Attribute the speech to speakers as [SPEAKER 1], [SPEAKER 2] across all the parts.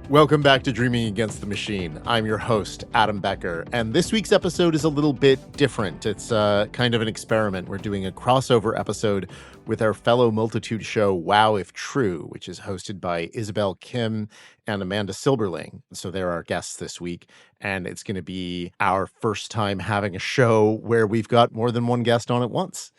[SPEAKER 1] Welcome back to Dreaming Against the Machine. I'm your host, Adam Becker, and this week's episode is a little bit different. It's kind of an experiment. We're doing a crossover episode with our fellow multitude show, Wow If True, which is hosted by Isabel Kim and Amanda Silberling. So they're our guests this week, and it's going to be our first time having a show where we've got more than one guest on at once.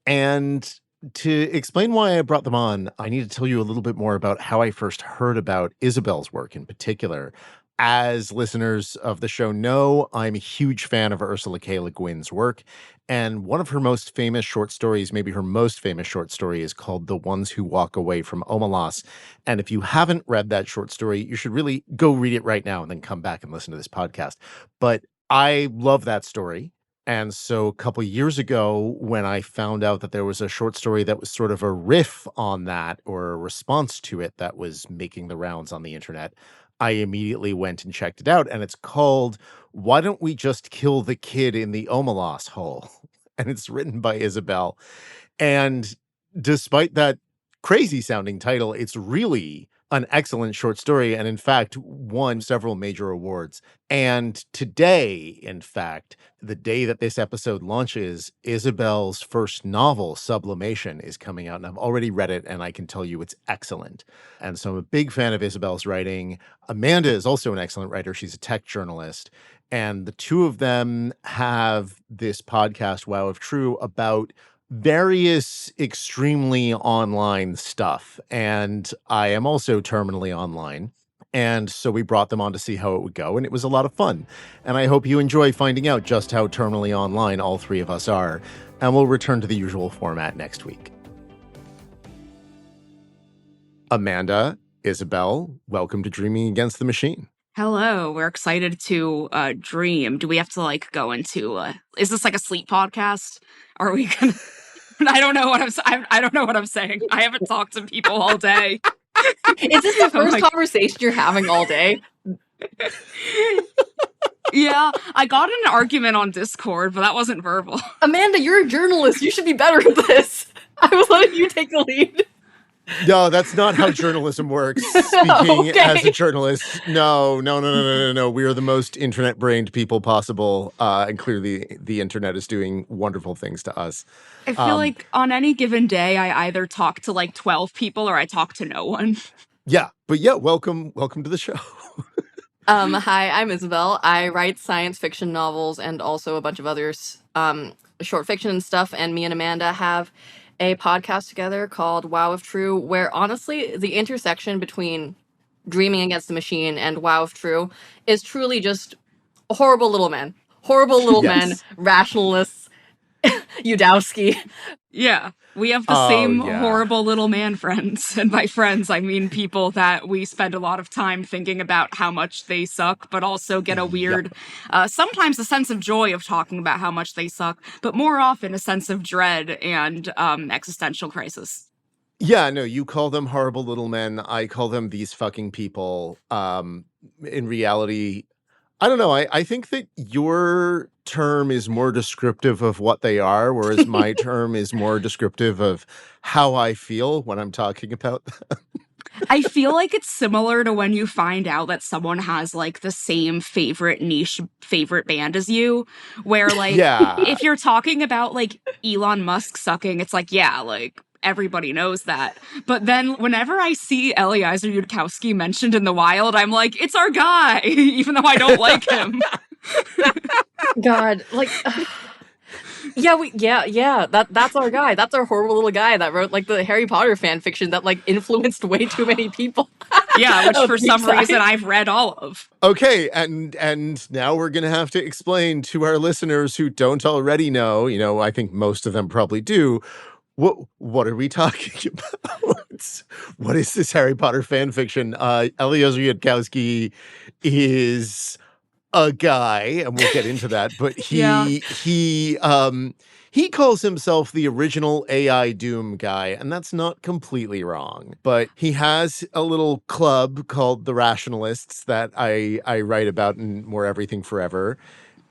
[SPEAKER 1] And to explain why I brought them on, I need to tell you a little bit more about how I first heard about Isabel's work in particular. As listeners of the show know, I'm a huge fan of Ursula K. Le Guin's work, and one of her most famous short stories, maybe her most famous short story, is called The Ones Who Walk Away from Omelas. And if you haven't read that short story, you should really go read it right now and then come back and listen to this podcast. But I love that story. And so a couple years ago, when I found out that there was a short story that was sort of a riff on that or a response to it that was making the rounds on the internet, I immediately went and checked it out. And it's called Why Don't We Just Kill the Kid in the Omelas Hole? And it's written by Isabel. And despite that crazy sounding title, it's really an excellent short story, and in fact, won several major awards. And today, in fact, the day that this episode launches, Isabel's first novel, Sublimation, is coming out, and I've already read it, and I can tell you it's excellent. And so I'm a big fan of Isabel's writing. Amanda is also an excellent writer. She's a tech journalist. And the two of them have this podcast, Wow If True, about various extremely online stuff. And I am also terminally online. And so we brought them on to see how it would go. And it was a lot of fun. And I hope you enjoy finding out just how terminally online all three of us are. And we'll return to the usual format next week. Amanda, Isabel, welcome to Dreaming Against the Machine.
[SPEAKER 2] Hello, we're excited to dream. Do we have to go into is this like a sleep podcast? Are we gonna I don't know what I don't know what I'm saying. I haven't talked to people all day.
[SPEAKER 3] Is this the first conversation you're having all day?
[SPEAKER 2] Yeah, I got in an argument on Discord, but that wasn't verbal.
[SPEAKER 3] Amanda, you're a journalist. You should be better at this. I was letting you take the lead.
[SPEAKER 1] No, that's not how journalism works. Speaking as a journalist, no. We are the most internet-brained people possible, and clearly the internet is doing wonderful things to us.
[SPEAKER 2] I feel like on any given day, I either talk to 12 people or I talk to no one.
[SPEAKER 1] Yeah, but yeah, welcome to the show.
[SPEAKER 3] Hi, I'm Isabel. I write science fiction novels and also a bunch of others, short fiction and stuff. And me and Amanda have a podcast together called Wow If True, where honestly, the intersection between Dreaming Against the Machine and Wow If True is truly just horrible little men. Horrible little men, rationalists, Udowski.
[SPEAKER 2] Yeah, we have the same horrible little man friends. And by friends, I mean people that we spend a lot of time thinking about how much they suck, but also get a weird, sometimes a sense of joy of talking about how much they suck, but more often a sense of dread and existential crisis.
[SPEAKER 1] Yeah, no, you call them horrible little men. I call them these fucking people. In reality, I don't know. I think that your term is more descriptive of what they are, whereas my term is more descriptive of how I feel when I'm talking about them.
[SPEAKER 2] I feel like it's similar to when you find out that someone has the same niche favorite band as you, where if you're talking about Elon Musk sucking, it's everybody knows that. But then whenever I see Eliezer Yudkowsky mentioned in the wild, I'm like, it's our guy, even though I don't like him.
[SPEAKER 3] God, that's our guy. That's our horrible little guy that wrote the Harry Potter fan fiction that influenced way too many people.
[SPEAKER 2] Yeah, which for some reason I've read all of.
[SPEAKER 1] Okay, and now we're gonna have to explain to our listeners who don't already know. I think most of them probably do. What are we talking about? What is this Harry Potter fan fiction? Eliezer Yudkowsky is a guy, and we'll get into that. But he calls himself the original AI Doom guy, and that's not completely wrong. But he has a little club called the Rationalists that I write about in More Everything Forever,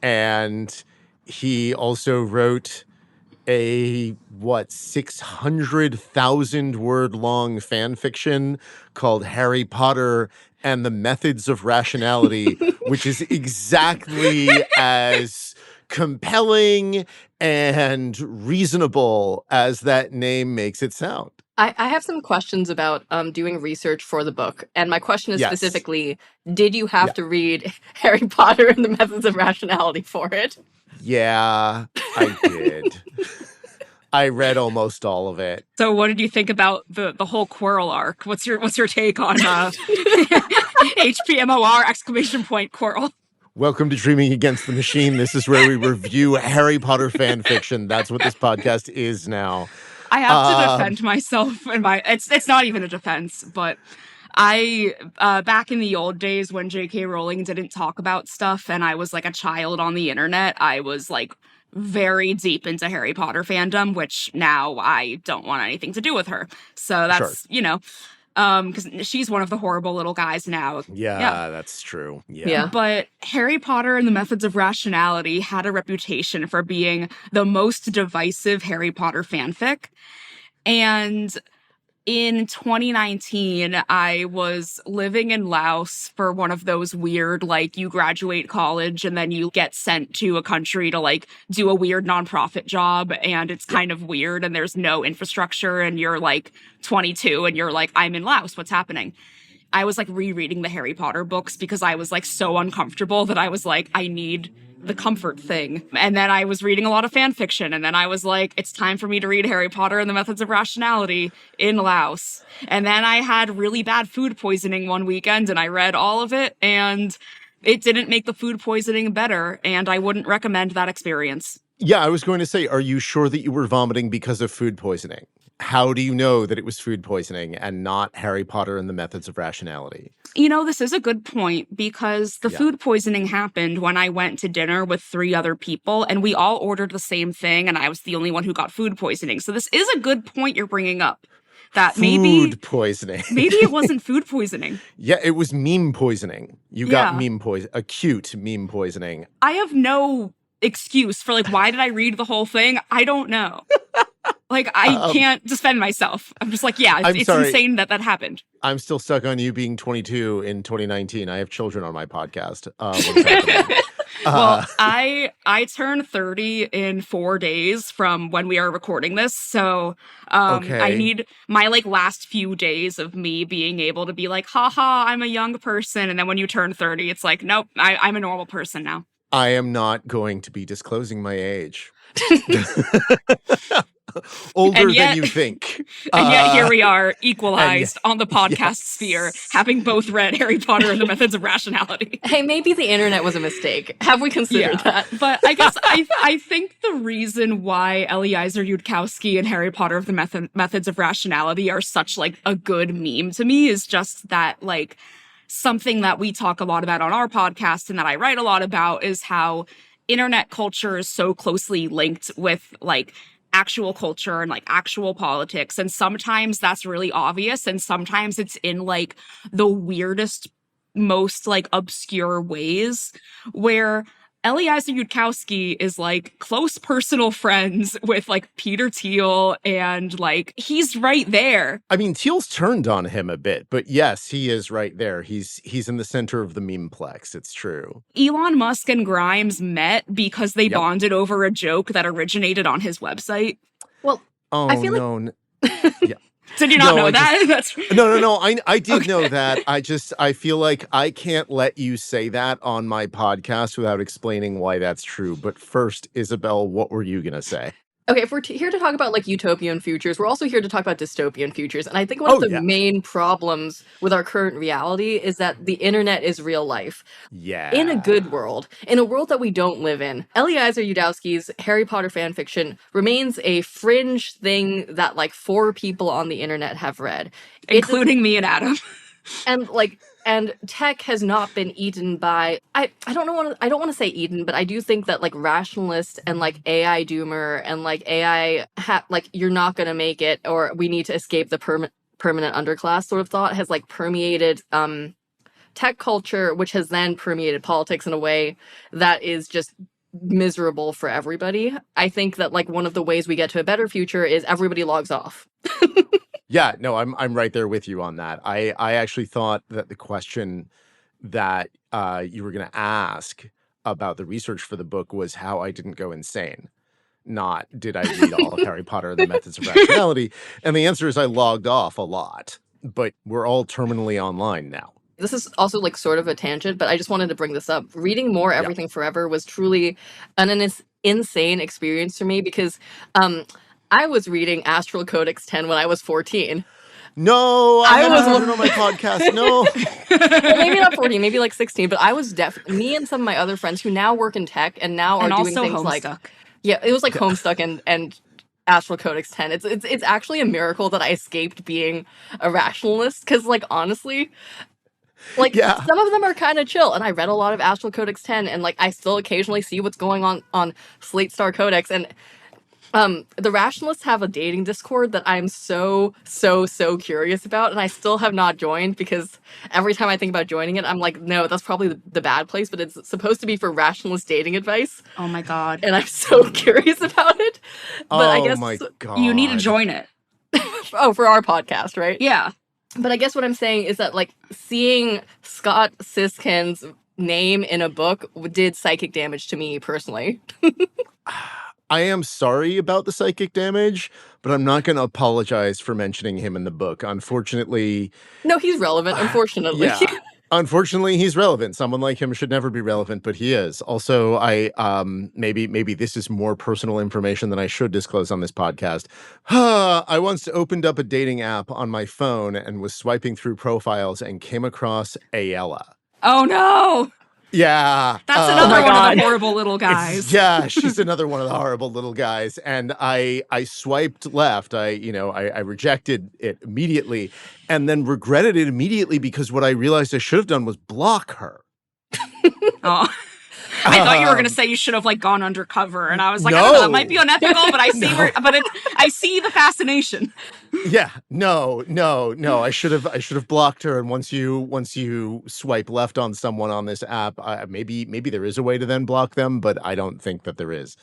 [SPEAKER 1] and he also wrote a 600,000 word long fan fiction called Harry Potter and the Methods of Rationality, which is exactly as compelling and reasonable as that name makes it sound.
[SPEAKER 3] I have some questions about doing research for the book. And my question is specifically, did you have to read Harry Potter and the Methods of Rationality for it?
[SPEAKER 1] Yeah, I did. I read almost all of it.
[SPEAKER 2] So what did you think about the whole Quirrell arc? What's your take on HPMOR ! Quirrell?
[SPEAKER 1] Welcome to Dreaming Against the Machine. This is where we review Harry Potter fan fiction. That's what this podcast is now.
[SPEAKER 2] I have to defend myself, and it's not even a defense, but I back in the old days when J.K. Rowling didn't talk about stuff, and I was like a child on the internet, I was like very deep into Harry Potter fandom, which now I don't want anything to do with her. So that's because she's one of the horrible little guys now.
[SPEAKER 1] Yeah, that's true. Yeah.
[SPEAKER 2] But Harry Potter and the Methods of Rationality had a reputation for being the most divisive Harry Potter fanfic. And in 2019, I was living in Laos for one of those weird, like, you graduate college and then you get sent to a country to, like, do a weird nonprofit job, and it's kind of weird and there's no infrastructure, and you're, like, 22 and you're like, I'm in Laos, what's happening? I was, like, rereading the Harry Potter books because I was, like, so uncomfortable that I was like, I need the comfort thing. And then I was reading a lot of fan fiction, and then I was like, it's time for me to read Harry Potter and the Methods of Rationality in Laos. And then I had really bad food poisoning one weekend, and I read all of it, and it didn't make the food poisoning better, and I wouldn't recommend that experience.
[SPEAKER 1] Yeah, I was going to say, are you sure that you were vomiting because of food poisoning? How do you know that it was food poisoning and not Harry Potter and the Methods of Rationality?
[SPEAKER 2] You know, this is a good point, because the food poisoning happened when I went to dinner with 3 other people, and we all ordered the same thing, and I was the only one who got food poisoning. So this is a good point you're bringing up. That
[SPEAKER 1] food poisoning.
[SPEAKER 2] Maybe it wasn't food poisoning.
[SPEAKER 1] Yeah, it was meme poisoning. You got meme poison, acute meme poisoning.
[SPEAKER 2] I have no excuse for, like, why did I read the whole thing? I don't know. Like, I can't defend myself. I'm just like, it's insane that happened.
[SPEAKER 1] I'm still stuck on you being 22 in 2019. I have children on my podcast.
[SPEAKER 2] Well, I turn 30 in 4 days from when we are recording this. So I need my, like, last few days of me being able to be like, haha, I'm a young person. And then when you turn 30, it's like, nope, I'm a normal person now.
[SPEAKER 1] I am not going to be disclosing my age. Older than you think.
[SPEAKER 2] And yet here we are, equalized on the podcast sphere, having both read Harry Potter and the Methods of Rationality.
[SPEAKER 3] Hey, maybe the internet was a mistake. Have we considered that?
[SPEAKER 2] But I guess I think the reason why Eliezer Yudkowsky and Harry Potter of the Methods of Rationality are such, like, a good meme to me is just that, like, something that we talk a lot about on our podcast and that I write a lot about is how internet culture is so closely linked with, like, actual culture and, like, actual politics. And sometimes that's really obvious, and sometimes it's in, like, the weirdest, most, like, obscure ways, where Eliezer Yudkowsky is, like, close personal friends with, like, Peter Thiel, and, like, he's right there.
[SPEAKER 1] I mean, Thiel's turned on him a bit, but yes, he is right there. He's in the center of the memeplex. It's true.
[SPEAKER 2] Elon Musk and Grimes met because they bonded over a joke that originated on his website.
[SPEAKER 3] Well, I feel
[SPEAKER 1] like... Yeah.
[SPEAKER 2] Did you not know that?
[SPEAKER 1] No. I did know that. I feel like I can't let you say that on my podcast without explaining why that's true. But first, Isabel, what were you going to say?
[SPEAKER 3] Okay, if we're here to talk about, like, utopian futures, we're also here to talk about dystopian futures. And I think one of the main problems with our current reality is that the internet is real life.
[SPEAKER 1] Yeah.
[SPEAKER 3] In a good world, in a world that we don't live in, Eliezer Yudkowsky's Harry Potter fanfiction remains a fringe thing that, like, 4 people on the internet have read.
[SPEAKER 2] Including me and Adam.
[SPEAKER 3] And, like... And tech has not been eaten by, I don't want to say eaten, but I do think that, like, rationalist and, like, AI doomer and, like, AI, like, you're not going to make it, or we need to escape the permanent underclass sort of thought has, like, permeated tech culture, which has then permeated politics in a way that is just miserable for everybody. I think that like one of the ways we get to a better future is everybody logs off.
[SPEAKER 1] Yeah, no, I'm right there with you on that. I actually thought that the question that you were going to ask about the research for the book was how I didn't go insane, not did I read all of Harry Potter and the Methods of Rationality. And the answer is I logged off a lot, but we're all terminally online now.
[SPEAKER 3] This is also like sort of a tangent, but I just wanted to bring this up. Reading more Everything Forever was truly an insane experience for me because I was reading Astral Codex 10 when I was 14.
[SPEAKER 1] No, I haven't on my podcast. No.
[SPEAKER 3] Well, maybe not 14, maybe like 16, but I was me and some of my other friends who now work in tech and now are doing things like it was like Homestuck and Astral Codex 10. It's actually a miracle that I escaped being a rationalist because like honestly, like some of them are kind of chill, and I read a lot of Astral Codex 10, and like I still occasionally see what's going on Slate Star Codex, and the rationalists have a dating Discord that I'm so curious about, and I still have not joined because every time I think about joining it, I'm like, no, that's probably the bad place, but it's supposed to be for rationalist dating advice.
[SPEAKER 2] Oh my god!
[SPEAKER 3] And I'm so curious about it. But I guess
[SPEAKER 1] my god,
[SPEAKER 2] you need to join it.
[SPEAKER 3] For our podcast, right?
[SPEAKER 2] Yeah.
[SPEAKER 3] But I guess what I'm saying is that, like, seeing Scott Siskin's name in a book did psychic damage to me personally.
[SPEAKER 1] I am sorry about the psychic damage, but I'm not going to apologize for mentioning him in the book. Unfortunately...
[SPEAKER 3] No, he's relevant, unfortunately.
[SPEAKER 1] Yeah. Unfortunately, he's relevant. Someone like him should never be relevant, but he is. Also, I maybe this is more personal information than I should disclose on this podcast. I once opened up a dating app on my phone and was swiping through profiles and came across Ayala.
[SPEAKER 2] Oh no!
[SPEAKER 1] Yeah.
[SPEAKER 2] That's another one of the horrible little guys.
[SPEAKER 1] Yeah, she's another one of the horrible little guys. And I swiped left. I rejected it immediately and then regretted it immediately because what I realized I should have done was block her.
[SPEAKER 2] Oh. I thought you were going to say you should have like gone undercover, and I was like, no. I don't know, that might be unethical, but I see I see the fascination.
[SPEAKER 1] Yeah, no. I should have blocked her. And once you swipe left on someone on this app, maybe there is a way to then block them, but I don't think that there is.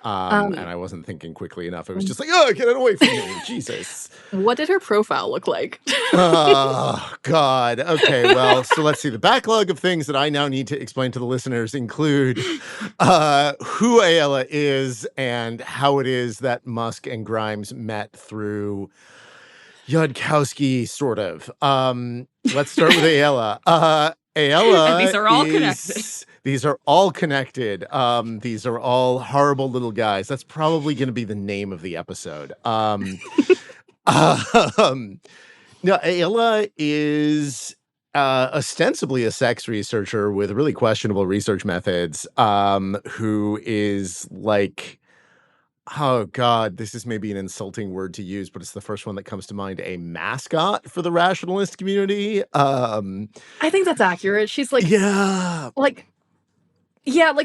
[SPEAKER 1] And I wasn't thinking quickly enough. It was just like, oh, get it away from me, Jesus.
[SPEAKER 3] What did her profile look like?
[SPEAKER 1] Oh, God. Okay, well, so let's see. The backlog of things that I now need to explain to the listeners include who Ayala is and how it is that Musk and Grimes met through Yudkowsky, sort of. Let's start with Ayala. Ayala.
[SPEAKER 2] And these are all connected.
[SPEAKER 1] These are all connected. These are all horrible little guys. That's probably going to be the name of the episode. No, Ayala is ostensibly a sex researcher with really questionable research methods, who is like, oh God, this is maybe an insulting word to use, but it's the first one that comes to mind, a mascot for the rationalist community.
[SPEAKER 3] I think that's accurate. She's like,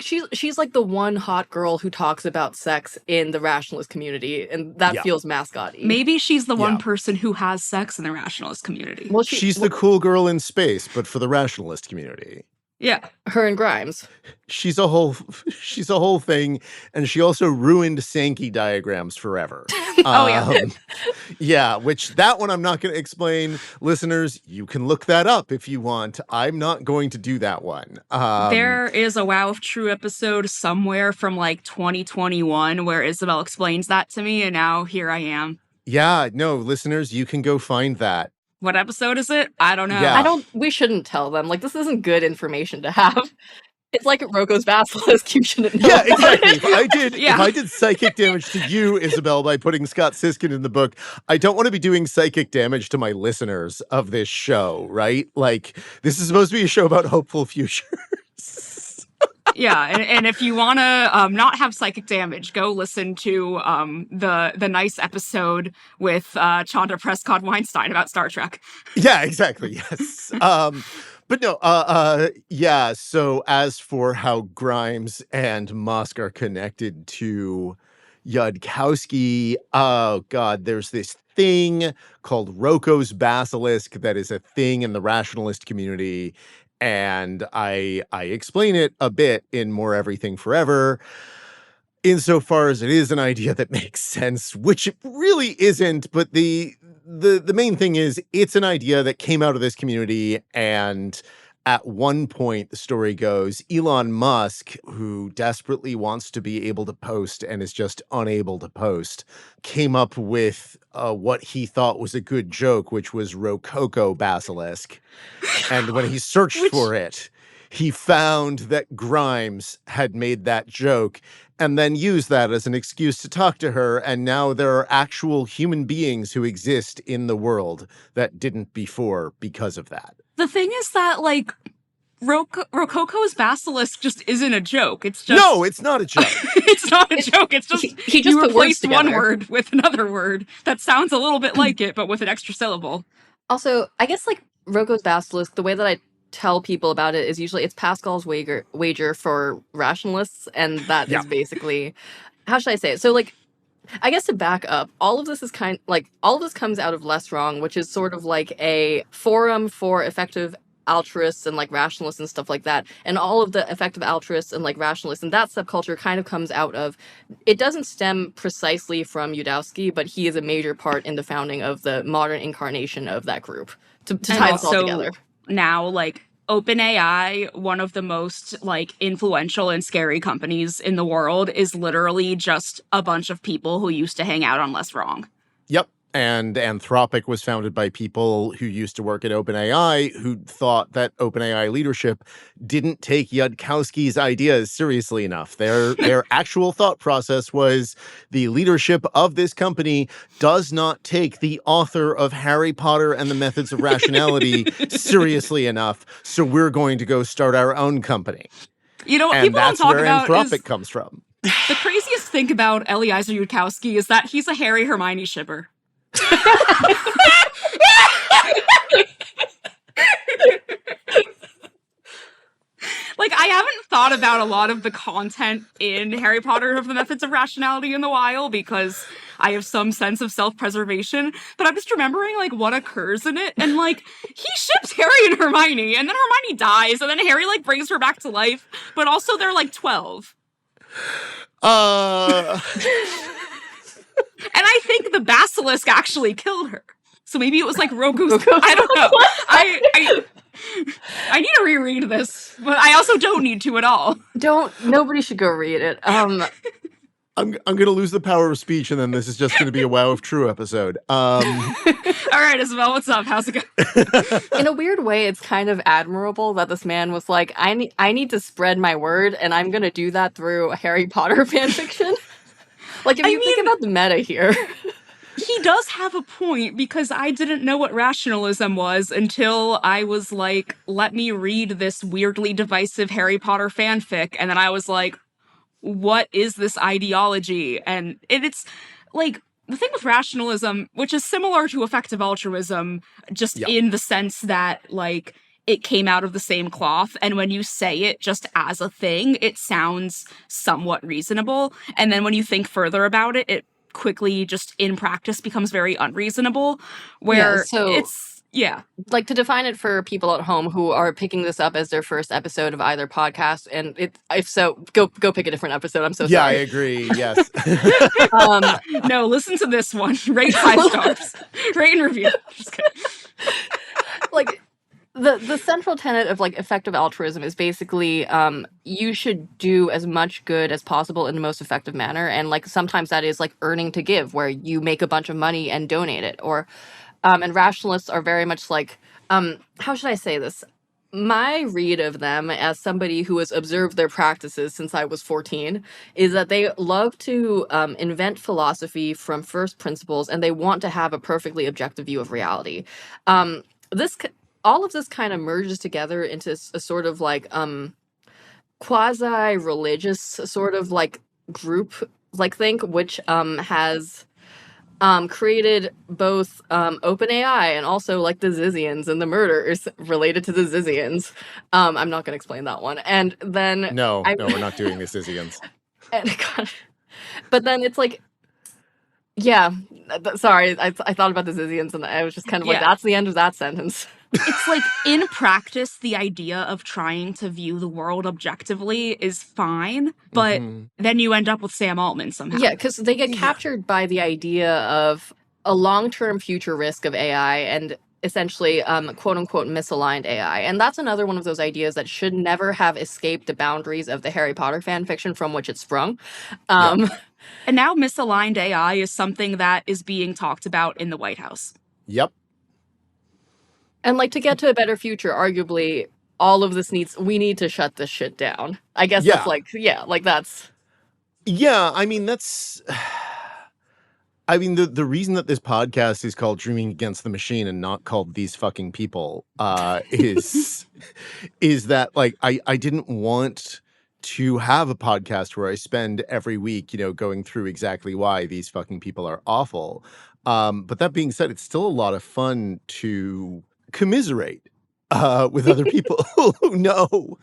[SPEAKER 3] she's like the one hot girl who talks about sex in the rationalist community, and that feels mascot-y.
[SPEAKER 2] Maybe she's the one person who has sex in the rationalist community.
[SPEAKER 1] Well, she's the cool girl in space, but for the rationalist community.
[SPEAKER 2] Yeah,
[SPEAKER 3] her and Grimes.
[SPEAKER 1] She's a whole thing, and she also ruined Sankey diagrams forever. Yeah, which that one I'm not going to explain. Listeners, you can look that up if you want. I'm not going to do that one.
[SPEAKER 2] There is a Wow if True episode somewhere from like 2021 where Isabel explains that to me, and now here I am.
[SPEAKER 1] Yeah, no, listeners, you can go find that.
[SPEAKER 2] What episode is it? I don't know.
[SPEAKER 1] Yeah.
[SPEAKER 3] We shouldn't tell them. Like, this isn't good information to have. It's like Rocco's basilisk. You shouldn't know.
[SPEAKER 1] Yeah, exactly. If I did psychic damage to you, Isabel, by putting Scott Siskin in the book, I don't want to be doing psychic damage to my listeners of this show, right? Like, this is supposed to be a show about hopeful futures.
[SPEAKER 2] Yeah, and if you want to not have psychic damage, go listen to the nice episode with Chandra Prescott Weinstein about Star Trek.
[SPEAKER 1] Yeah, exactly. Yes. But no, yeah. So as for how Grimes and Musk are connected to Yudkowsky, oh God, there's this thing called Rocco's basilisk that is a thing in the rationalist community. And I explain it a bit in More Everything Forever, insofar as it is an idea that makes sense, which it really isn't. But the main thing is it's an idea that came out of this community, and at one point, the story goes, Elon Musk, who desperately wants to be able to post and is just unable to post, came up with what he thought was a good joke, which was Rococo Basilisk. And when he searched for it, he found that Grimes had made that joke and then used that as an excuse to talk to her. And now there are actual human beings who exist in the world that didn't before because of that.
[SPEAKER 2] The thing is that, like, Rococo's basilisk just isn't a joke. It's just...
[SPEAKER 1] No, it's not a joke.
[SPEAKER 2] It's not a joke. It's just
[SPEAKER 3] he just
[SPEAKER 2] replaced one word with another word that sounds a little bit like it, but with an extra syllable.
[SPEAKER 3] Also, I guess, like, Rococo's basilisk, the way that I tell people about it is usually it's Pascal's wager for rationalists, and that is basically... How should I say it? So, like, I guess to back up, all of this comes out of Less Wrong, which is sort of like a forum for effective altruists and like rationalists and stuff like that. And all of the effective altruists and like rationalists and that subculture kind of comes out of, it doesn't stem precisely from Yudowsky, but he is a major part in the founding of the modern incarnation of that group to tie this all together.
[SPEAKER 2] Now, like, OpenAI, one of the most, like, influential and scary companies in the world, is literally just a bunch of people who used to hang out on Less Wrong.
[SPEAKER 1] Yep. And Anthropic was founded by people who used to work at OpenAI who thought that OpenAI leadership didn't take Yudkowsky's ideas seriously enough. Their actual thought process was the leadership of this company does not take the author of Harry Potter and the Methods of Rationality seriously enough, so we're going to go start our own company.
[SPEAKER 2] You know what people don't talk about
[SPEAKER 1] is... Anthropic comes from.
[SPEAKER 2] The craziest thing about Eliezer Yudkowsky is that he's a Harry Hermione shipper. Like, I haven't thought about a lot of the content in Harry Potter of the Methods of Rationality in a while because I have some sense of self-preservation, but I'm just remembering, like, what occurs in it, and, like, he ships Harry and Hermione, and then Hermione dies, and then Harry, like, brings her back to life, but also they're, like, 12. And I think the basilisk actually killed her. So maybe it was like Roku's... I don't know. I need to reread this, but I also don't need to at all.
[SPEAKER 3] Nobody should go read it.
[SPEAKER 1] I'm going to lose the power of speech, and then this is just going to be a Wow if True episode.
[SPEAKER 2] All right, Isabel, what's up? How's it going?
[SPEAKER 3] In a weird way, it's kind of admirable that this man was like, I need to spread my word, and I'm going to do that through Harry Potter fanfiction. Like, if you think about the meta here.
[SPEAKER 2] He does have a point, because I didn't know what rationalism was until I was like, let me read this weirdly divisive Harry Potter fanfic, and then I was like, what is this ideology? And it's, like, the thing with rationalism, which is similar to effective altruism, just in the sense that, like, it came out of the same cloth, and when you say it just as a thing, it sounds somewhat reasonable, and then when you think further about it, it quickly just in practice becomes very unreasonable, where
[SPEAKER 3] like, to define it for people at home who are picking this up as their first episode of either podcast, and if so, go pick a different episode. I'm so sorry.
[SPEAKER 1] Yeah, I agree. Yes.
[SPEAKER 2] No, listen to this one. Rate 5 stars. Rate and review. Just kidding.
[SPEAKER 3] Like, the central tenet of, like, effective altruism is basically you should do as much good as possible in the most effective manner, and, like, sometimes that is, like, earning to give, where you make a bunch of money and donate it, or and rationalists are very much like, how should I say this? My read of them, as somebody who has observed their practices since I was 14, is that they love to invent philosophy from first principles, and they want to have a perfectly objective view of reality. All of this kind of merges together into a sort of, like, quasi-religious sort of, like, group, like, think, which has created both OpenAI and also, like, the Zizians and the murders related to the Zizians. I'm not going to explain that one. And then...
[SPEAKER 1] No, we're not doing the Zizians.
[SPEAKER 3] But then it's like... Yeah. Sorry, I thought about the Zizians and I was just kind of like, that's the end of that sentence.
[SPEAKER 2] It's like, in practice, the idea of trying to view the world objectively is fine, but then you end up with Sam Altman somehow.
[SPEAKER 3] Yeah, because they get captured by the idea of a long-term future risk of AI and essentially quote-unquote misaligned AI. And that's another one of those ideas that should never have escaped the boundaries of the Harry Potter fan fiction from which it sprung.
[SPEAKER 2] And now misaligned AI is something that is being talked about in the White House.
[SPEAKER 1] Yep.
[SPEAKER 3] And like, to get to a better future, arguably, all of this we need to shut this shit down. I guess that's like, that's...
[SPEAKER 1] Yeah, I mean, that's... I mean, the reason that this podcast is called Dreaming Against the Machine and not called These Fucking People is that, like, I didn't want to have a podcast where I spend every week, going through exactly why these fucking people are awful. But that being said, it's still a lot of fun to commiserate with other people who know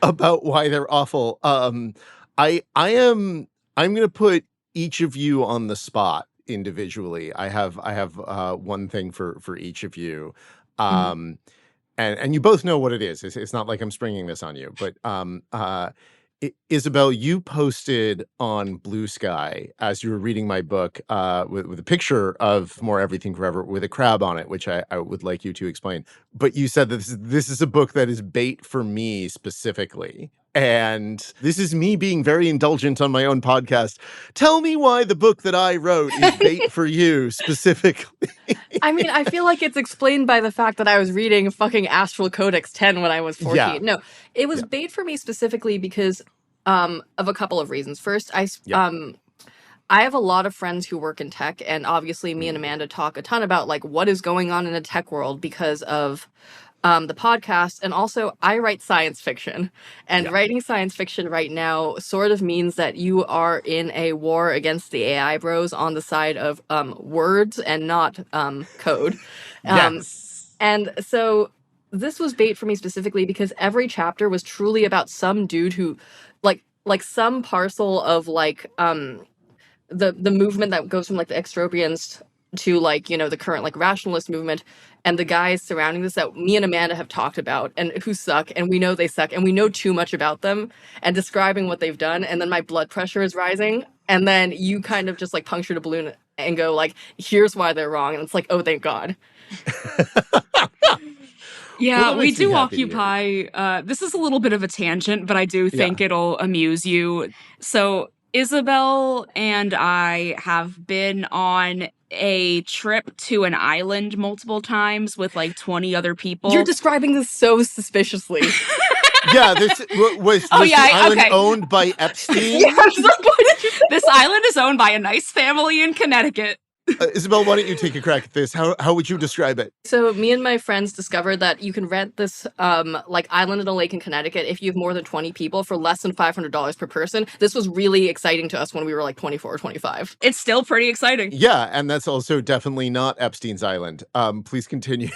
[SPEAKER 1] about why they're awful. I'm going to put each of you on the spot individually. I have one thing for each of you. And you both know what it is. It's not like I'm springing this on you, but Isabel, you posted on Blue Sky as you were reading my book with a picture of More Everything Forever with a crab on it, which I would like you to explain. But you said that this is a book that is bait for me specifically. And this is me being very indulgent on my own podcast. Tell me why the book that I wrote is bait for you specifically.
[SPEAKER 3] I mean, I feel like it's explained by the fact that I was reading fucking Astral Codex 10 when I was 14.
[SPEAKER 1] Yeah.
[SPEAKER 3] No, it was bait for me specifically because of a couple of reasons. First, I have a lot of friends who work in tech, and obviously me and Amanda talk a ton about like what is going on in the tech world because of the podcast. And also I write science fiction, and writing science fiction right now sort of means that you are in a war against the AI bros on the side of words and not code. And so this was bait for me specifically because every chapter was truly about some dude who like some parcel of like the movement that goes from like the extropians to like, the current like rationalist movement, and the guys surrounding this that me and Amanda have talked about and who suck, and we know they suck, and we know too much about them, and describing what they've done, and then my blood pressure is rising, and then you kind of just like puncture the balloon and go like, here's why they're wrong, and it's like, oh, thank God.
[SPEAKER 2] Yeah, well, we do occupy, this is a little bit of a tangent, but I do think it'll amuse you. So Isabel and I have been on a trip to an island multiple times with like 20 other people.
[SPEAKER 3] You're describing this so suspiciously.
[SPEAKER 1] Yeah, this was the island owned by Epstein?
[SPEAKER 2] This island is owned by a nice family in Connecticut.
[SPEAKER 1] Isabel, why don't you take a crack at this? How would you describe it?
[SPEAKER 3] So me and my friends discovered that you can rent this like island in a lake in Connecticut if you have more than 20 people for less than $500 per person. This was really exciting to us when we were like 24 or 25.
[SPEAKER 2] It's still pretty exciting.
[SPEAKER 1] Yeah, and that's also definitely not Epstein's island. Please continue.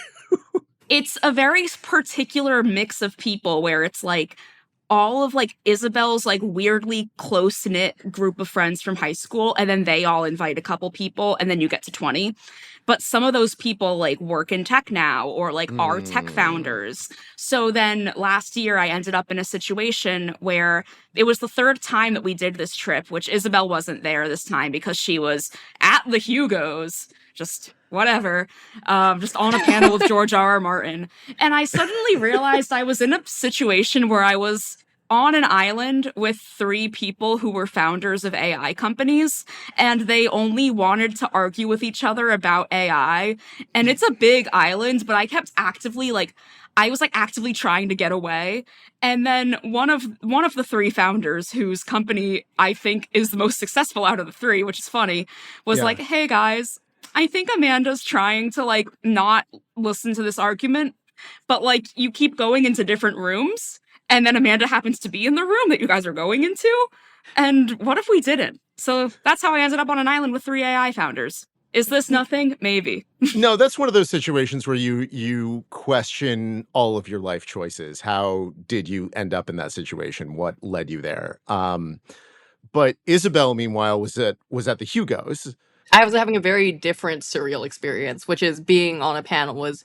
[SPEAKER 2] It's a very particular mix of people where it's like all of like Isabel's like weirdly close-knit group of friends from high school, and then they all invite a couple people, and then you get to 20. But some of those people like work in tech now or like are tech founders. So then last year I ended up in a situation where it was the third time that we did this trip, which Isabel wasn't there this time because she was at the Hugos, just whatever, just on a panel with George R.R. Martin. And I suddenly realized I was in a situation where I was on an island with 3 people who were founders of AI companies, and they only wanted to argue with each other about AI. And it's a big island, but I kept actively I was actively trying to get away. And then one of the 3 founders, whose company I think is the most successful out of the 3, which is funny, was like, hey guys, I think Amanda's trying to not listen to this argument, but you keep going into different rooms, and then Amanda happens to be in the room that you guys are going into. And what if we didn't? So that's how I ended up on an island with 3 AI founders. Is this nothing? Maybe.
[SPEAKER 1] No, that's one of those situations where you question all of your life choices. How did you end up in that situation? What led you there? But Isabel, meanwhile, was at the Hugos.
[SPEAKER 3] I was having a very different surreal experience, which is being on a panel was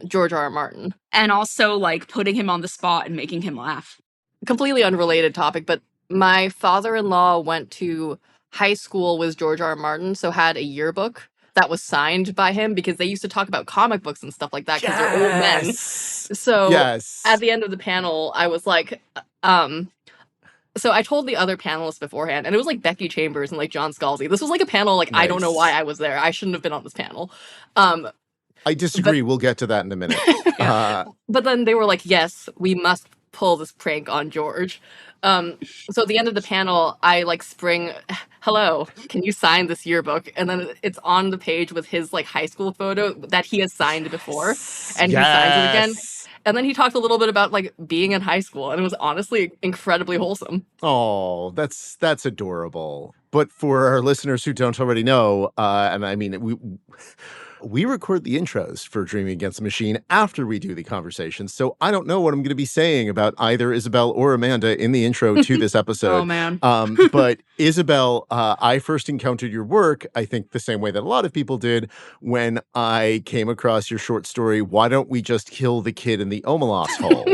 [SPEAKER 3] George R. R. Martin.
[SPEAKER 2] And also, like, putting him on the spot and making him laugh.
[SPEAKER 3] Completely unrelated topic, but my father-in-law went to high school with George R. R. Martin, so had a yearbook that was signed by him because they used to talk about comic books and stuff like that because they're old men. So at the end of the panel, I was like, so I told the other panelists beforehand, and it was like Becky Chambers and like John Scalzi. This was like a panel, like, I don't know why I was there. I shouldn't have been on this panel.
[SPEAKER 1] I disagree. We'll get to that in a minute.
[SPEAKER 3] But then they were like, yes, we must pull this prank on George. So at the end of the panel, I like spring, hello, can you sign this yearbook? And then it's on the page with his like high school photo that he has signed before. And he signs it again. And then he talked a little bit about like being in high school, and it was honestly incredibly wholesome.
[SPEAKER 1] Oh, that's adorable. But for our listeners who don't already know, and I mean, we record the intros for Dreaming Against the Machine after we do the conversation, so I don't know what I'm going to be saying about either Isabel or Amanda in the intro to this episode.
[SPEAKER 2] Oh, man.
[SPEAKER 1] But Isabel, I first encountered your work, I think the same way that a lot of people did, when I came across your short story, Why Don't We Just Kill the Kid in the Omelas Hole?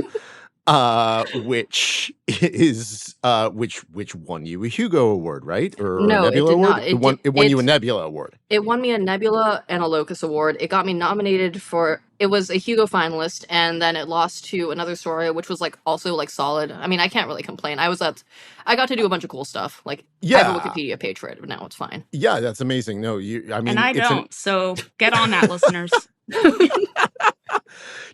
[SPEAKER 1] Which is which won you a Hugo Award, right? Or
[SPEAKER 3] no,
[SPEAKER 1] a Nebula
[SPEAKER 3] it did
[SPEAKER 1] Award?
[SPEAKER 3] Not.
[SPEAKER 1] It won you a Nebula Award.
[SPEAKER 3] It won me a Nebula and a Locus Award. It got me nominated for. It was a Hugo finalist, and then it lost to another story, which was like also like solid. I mean, I can't really complain. I got to do a bunch of cool stuff. Like, I have a Wikipedia page for it, but now it's fine.
[SPEAKER 1] Yeah, that's amazing. No, I mean,
[SPEAKER 2] and I don't. So get on that, listeners.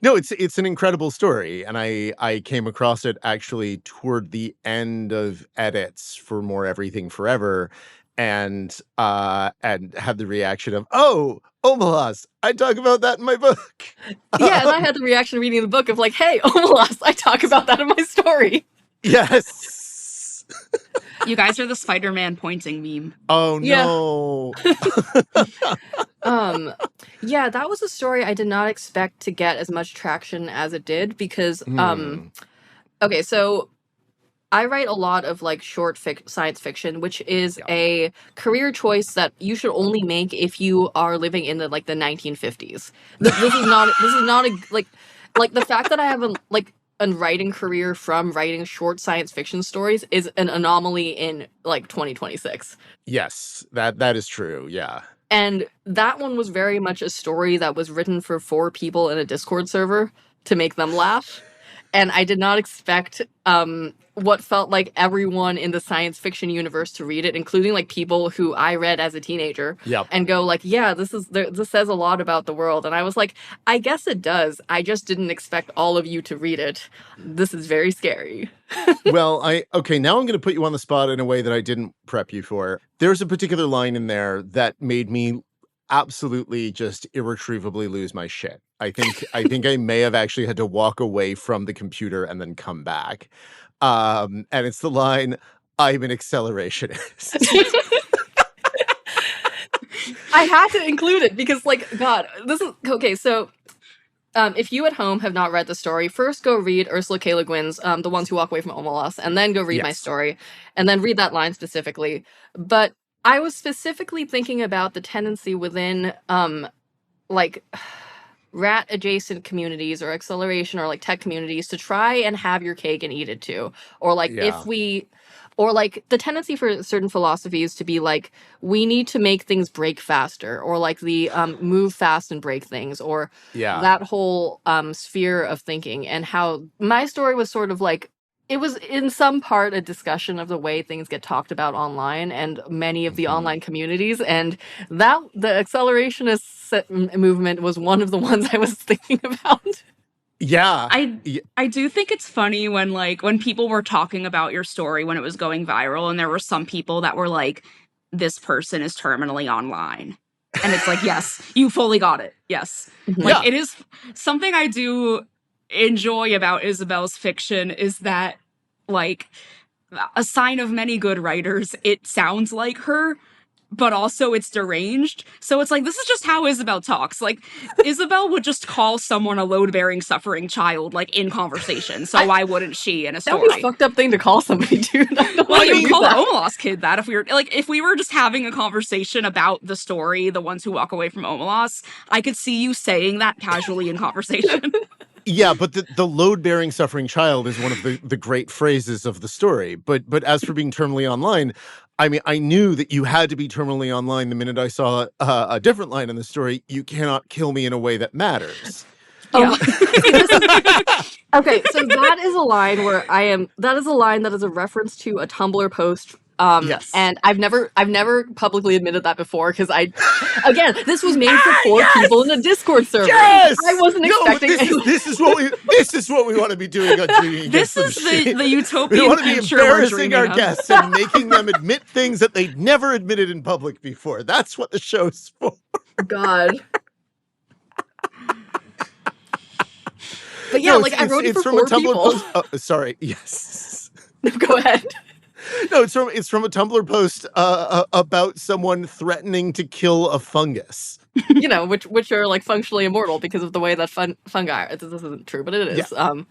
[SPEAKER 1] No, it's an incredible story, and I came across it actually toward the end of edits for More Everything Forever, and had the reaction of, oh, Omelas, I talk about that in my book.
[SPEAKER 3] Yeah, and I had the reaction reading the book of like, hey, Omelas, I talk about that in my story.
[SPEAKER 1] Yes.
[SPEAKER 2] You guys are the Spider-Man pointing meme.
[SPEAKER 1] Oh no.
[SPEAKER 3] Yeah, that was a story I did not expect to get as much traction as it did because okay, so I write a lot of like short science fiction, which is a career choice that you should only make if you are living in the 1950s. This is not a like the fact that I have a writing career from writing short science fiction stories is an anomaly in like 2026.
[SPEAKER 1] Yes, that is true. Yeah.
[SPEAKER 3] And that one was very much a story that was written for 4 people in a Discord server to make them laugh. And I did not expect what felt like everyone in the science fiction universe to read it, including like people who I read as a teenager, and go like, yeah, this says a lot about the world. And I was like, I guess it does. I just didn't expect all of you to read it. This is very scary.
[SPEAKER 1] Well, now I'm going to put you on the spot in a way that I didn't prep you for. There's a particular line in there that made me absolutely just irretrievably lose my shit. I think I may have actually had to walk away from the computer and then come back. And it's the line, I'm an accelerationist.
[SPEAKER 3] I had to include it because, like, God, this is okay. So, if you at home have not read the story, first go read Ursula K. Le Guin's The Ones Who Walk Away from Omelas, and then go read my story, and then read that line specifically. But I was specifically thinking about the tendency within, like, rat adjacent communities or acceleration or like tech communities to try and have your cake and eat it too. Or like or like the tendency for certain philosophies to be like, we need to make things break faster, or like the move fast and break things, or that whole sphere of thinking. And how my story was sort of like, it was in some part a discussion of the way things get talked about online and many of the online communities. And that the accelerationist movement was one of the ones I was thinking about.
[SPEAKER 1] Yeah.
[SPEAKER 2] I do think it's funny when people were talking about your story when it was going viral, and there were some people that were like, this person is terminally online. And it's like, yes, you fully got it. Yes. Like, it is something I do enjoy about Isabel's fiction is that, like, a sign of many good writers, it sounds like her but also it's deranged. So it's like, this is just how Isabel talks. Like, Isabel would just call someone a load-bearing, suffering child, like, in conversation. So why wouldn't she in a story?
[SPEAKER 3] That would be a fucked up thing to call somebody, dude.
[SPEAKER 2] Well, you call the Omelas kid that if we were just having a conversation about the story, the ones who walk away from Omelas, I could see you saying that casually in conversation.
[SPEAKER 1] Yeah, but the load-bearing suffering child is one of the great phrases of the story. But as for being terminally online, I mean, I knew that you had to be terminally online the minute I saw a different line in the story. You cannot kill me in a way that matters.
[SPEAKER 2] Yeah.
[SPEAKER 3] Okay, so that is a line where that is a line that is a reference to a Tumblr post.
[SPEAKER 1] Yes.
[SPEAKER 3] And I've never publicly admitted that before because again, this was made for 4 people in a Discord server.
[SPEAKER 1] Yes!
[SPEAKER 3] I wasn't expecting
[SPEAKER 1] this is what we want to be doing on Dreaming
[SPEAKER 2] This is the utopian
[SPEAKER 1] we want to be
[SPEAKER 2] future we're
[SPEAKER 1] embarrassing
[SPEAKER 2] dreaming
[SPEAKER 1] our
[SPEAKER 2] of.
[SPEAKER 1] guests and making them admit things that they'd never admitted in public before. That's what the show's for.
[SPEAKER 3] God. But yeah, I wrote it for 4 people.
[SPEAKER 1] Post. Sorry. Yes.
[SPEAKER 3] Go ahead.
[SPEAKER 1] No, it's from a Tumblr post about someone threatening to kill a fungus.
[SPEAKER 3] Which are like functionally immortal because of the way that fungi. This isn't true, but it is.
[SPEAKER 1] Yeah.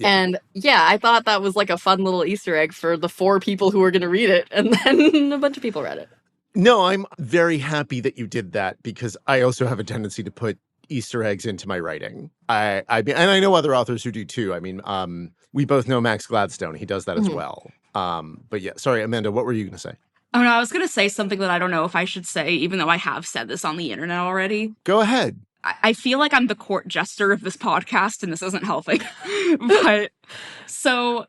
[SPEAKER 3] And yeah, I thought that was like a fun little Easter egg for the 4 people who were going to read it, and then a bunch of people read it.
[SPEAKER 1] No, I'm very happy that you did that because I also have a tendency to put Easter eggs into my writing. I mean, and I know other authors who do too. I mean, we both know Max Gladstone. He does that as well. But yeah, sorry, Amanda, what were you going to say?
[SPEAKER 2] Oh no, I was going to say something that I don't know if I should say, even though I have said this on the internet already.
[SPEAKER 1] Go ahead.
[SPEAKER 2] I feel like I'm the court jester of this podcast, and this isn't helping. But so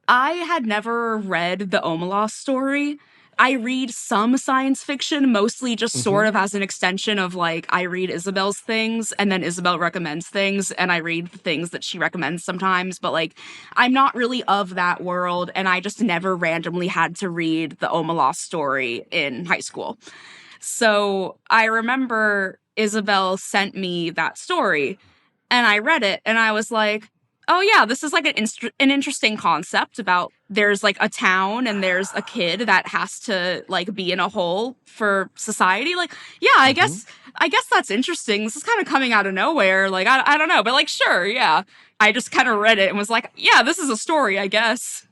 [SPEAKER 2] I had never read the Omelas story. I read some science fiction, mostly just sort of as an extension of like, I read Isabel's things and then Isabel recommends things and I read the things that she recommends sometimes. But like, I'm not really of that world. And I just never randomly had to read the Omelas story in high school. So I remember Isabel sent me that story and I read it and I was like, oh yeah, this is like an interesting concept about there's like a town and there's a kid that has to like be in a hole for society. Like, yeah, I guess that's interesting. This is kind of coming out of nowhere. Like, I don't know, but like, sure, yeah. I just kind of read it and was like, yeah, this is a story, I guess.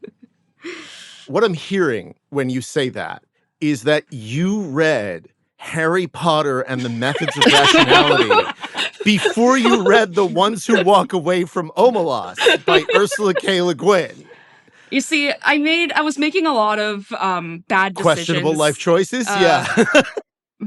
[SPEAKER 1] What I'm hearing when you say that is that you read Harry Potter and the Methods of Rationality before you read The Ones Who Walk Away from Omelas by Ursula K. Le Guin.
[SPEAKER 2] You see, I was making a lot of bad decisions.
[SPEAKER 1] Questionable life choices, yeah.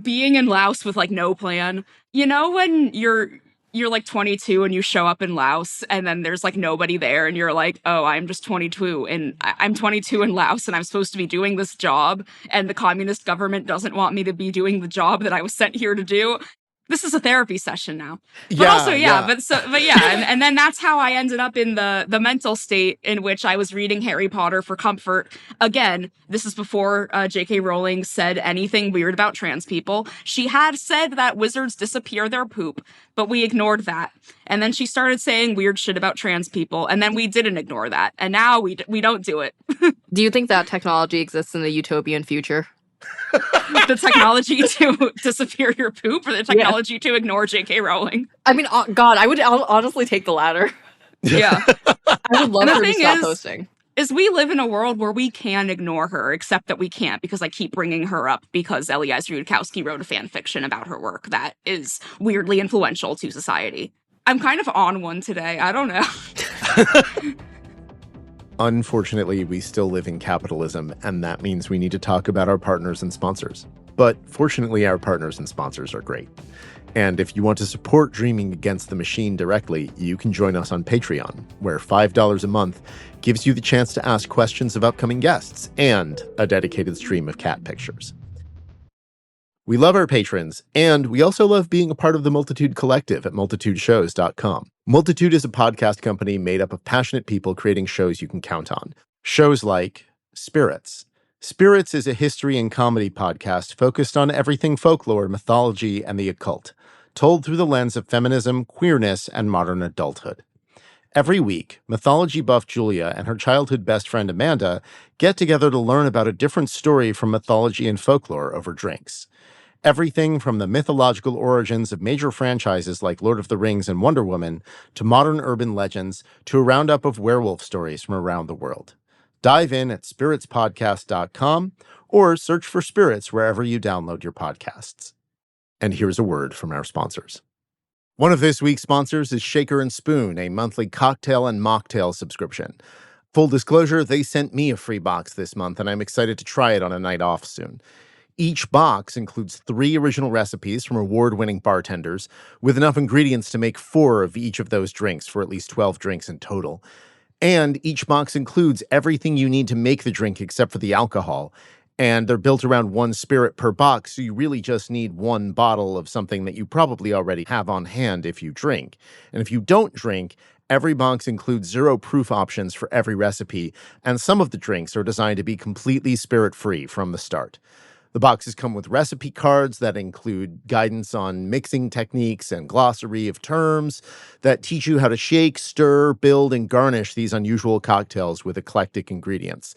[SPEAKER 2] Being in Laos with like no plan. You know when you're like 22 and you show up in Laos and then there's like nobody there and you're like, oh, I'm just 22 and I'm 22 in Laos and I'm supposed to be doing this job and the communist government doesn't want me to be doing the job that I was sent here to do. This is a therapy session now. But and then that's how I ended up in the mental state in which I was reading Harry Potter for comfort. Again, this is before J.K. Rowling said anything weird about trans people. She had said that wizards disappear their poop, but we ignored that. And then she started saying weird shit about trans people, and then we didn't ignore that. And now we don't do it.
[SPEAKER 3] Do you think that technology exists in the utopian future?
[SPEAKER 2] The technology to disappear your poop or the technology to ignore J.K. Rowling?
[SPEAKER 3] I mean, God, I would honestly take the latter.
[SPEAKER 2] Yeah.
[SPEAKER 3] I would love her to stop posting.
[SPEAKER 2] Is we live in a world where we can ignore her, except that we can't because I keep bringing her up because Eliezer Yudkowsky wrote a fan fiction about her work that is weirdly influential to society. I'm kind of on one today. I don't know.
[SPEAKER 1] Unfortunately, we still live in capitalism, and that means we need to talk about our partners and sponsors. But fortunately, our partners and sponsors are great. And if you want to support Dreaming Against the Machine directly, you can join us on Patreon, where $5 a month gives you the chance to ask questions of upcoming guests and a dedicated stream of cat pictures. We love our patrons, and we also love being a part of the Multitude Collective at multitudeshows.com. Multitude is a podcast company made up of passionate people creating shows you can count on. Shows like Spirits. Spirits is a history and comedy podcast focused on everything folklore, mythology, and the occult, told through the lens of feminism, queerness, and modern adulthood. Every week, mythology buff Julia and her childhood best friend Amanda get together to learn about a different story from mythology and folklore over drinks. Everything from the mythological origins of major franchises like Lord of the Rings and Wonder Woman to modern urban legends to a roundup of werewolf stories from around the world. Dive in at spiritspodcast.com or search for Spirits wherever you download your podcasts. And here's a word from our sponsors. One of this week's sponsors is Shaker and Spoon, a monthly cocktail and mocktail subscription. Full disclosure, they sent me a free box this month, and I'm excited to try it on a night off soon. Each box includes 3 original recipes from award-winning bartenders, with enough ingredients to make 4 of each of those drinks for at least 12 drinks in total. And each box includes everything you need to make the drink except for the alcohol. And they're built around 1 spirit per box, so you really just need 1 bottle of something that you probably already have on hand if you drink. And if you don't drink, every box includes 0 proof options for every recipe, and some of the drinks are designed to be completely spirit-free from the start. The boxes come with recipe cards that include guidance on mixing techniques and glossary of terms that teach you how to shake, stir, build, and garnish these unusual cocktails with eclectic ingredients.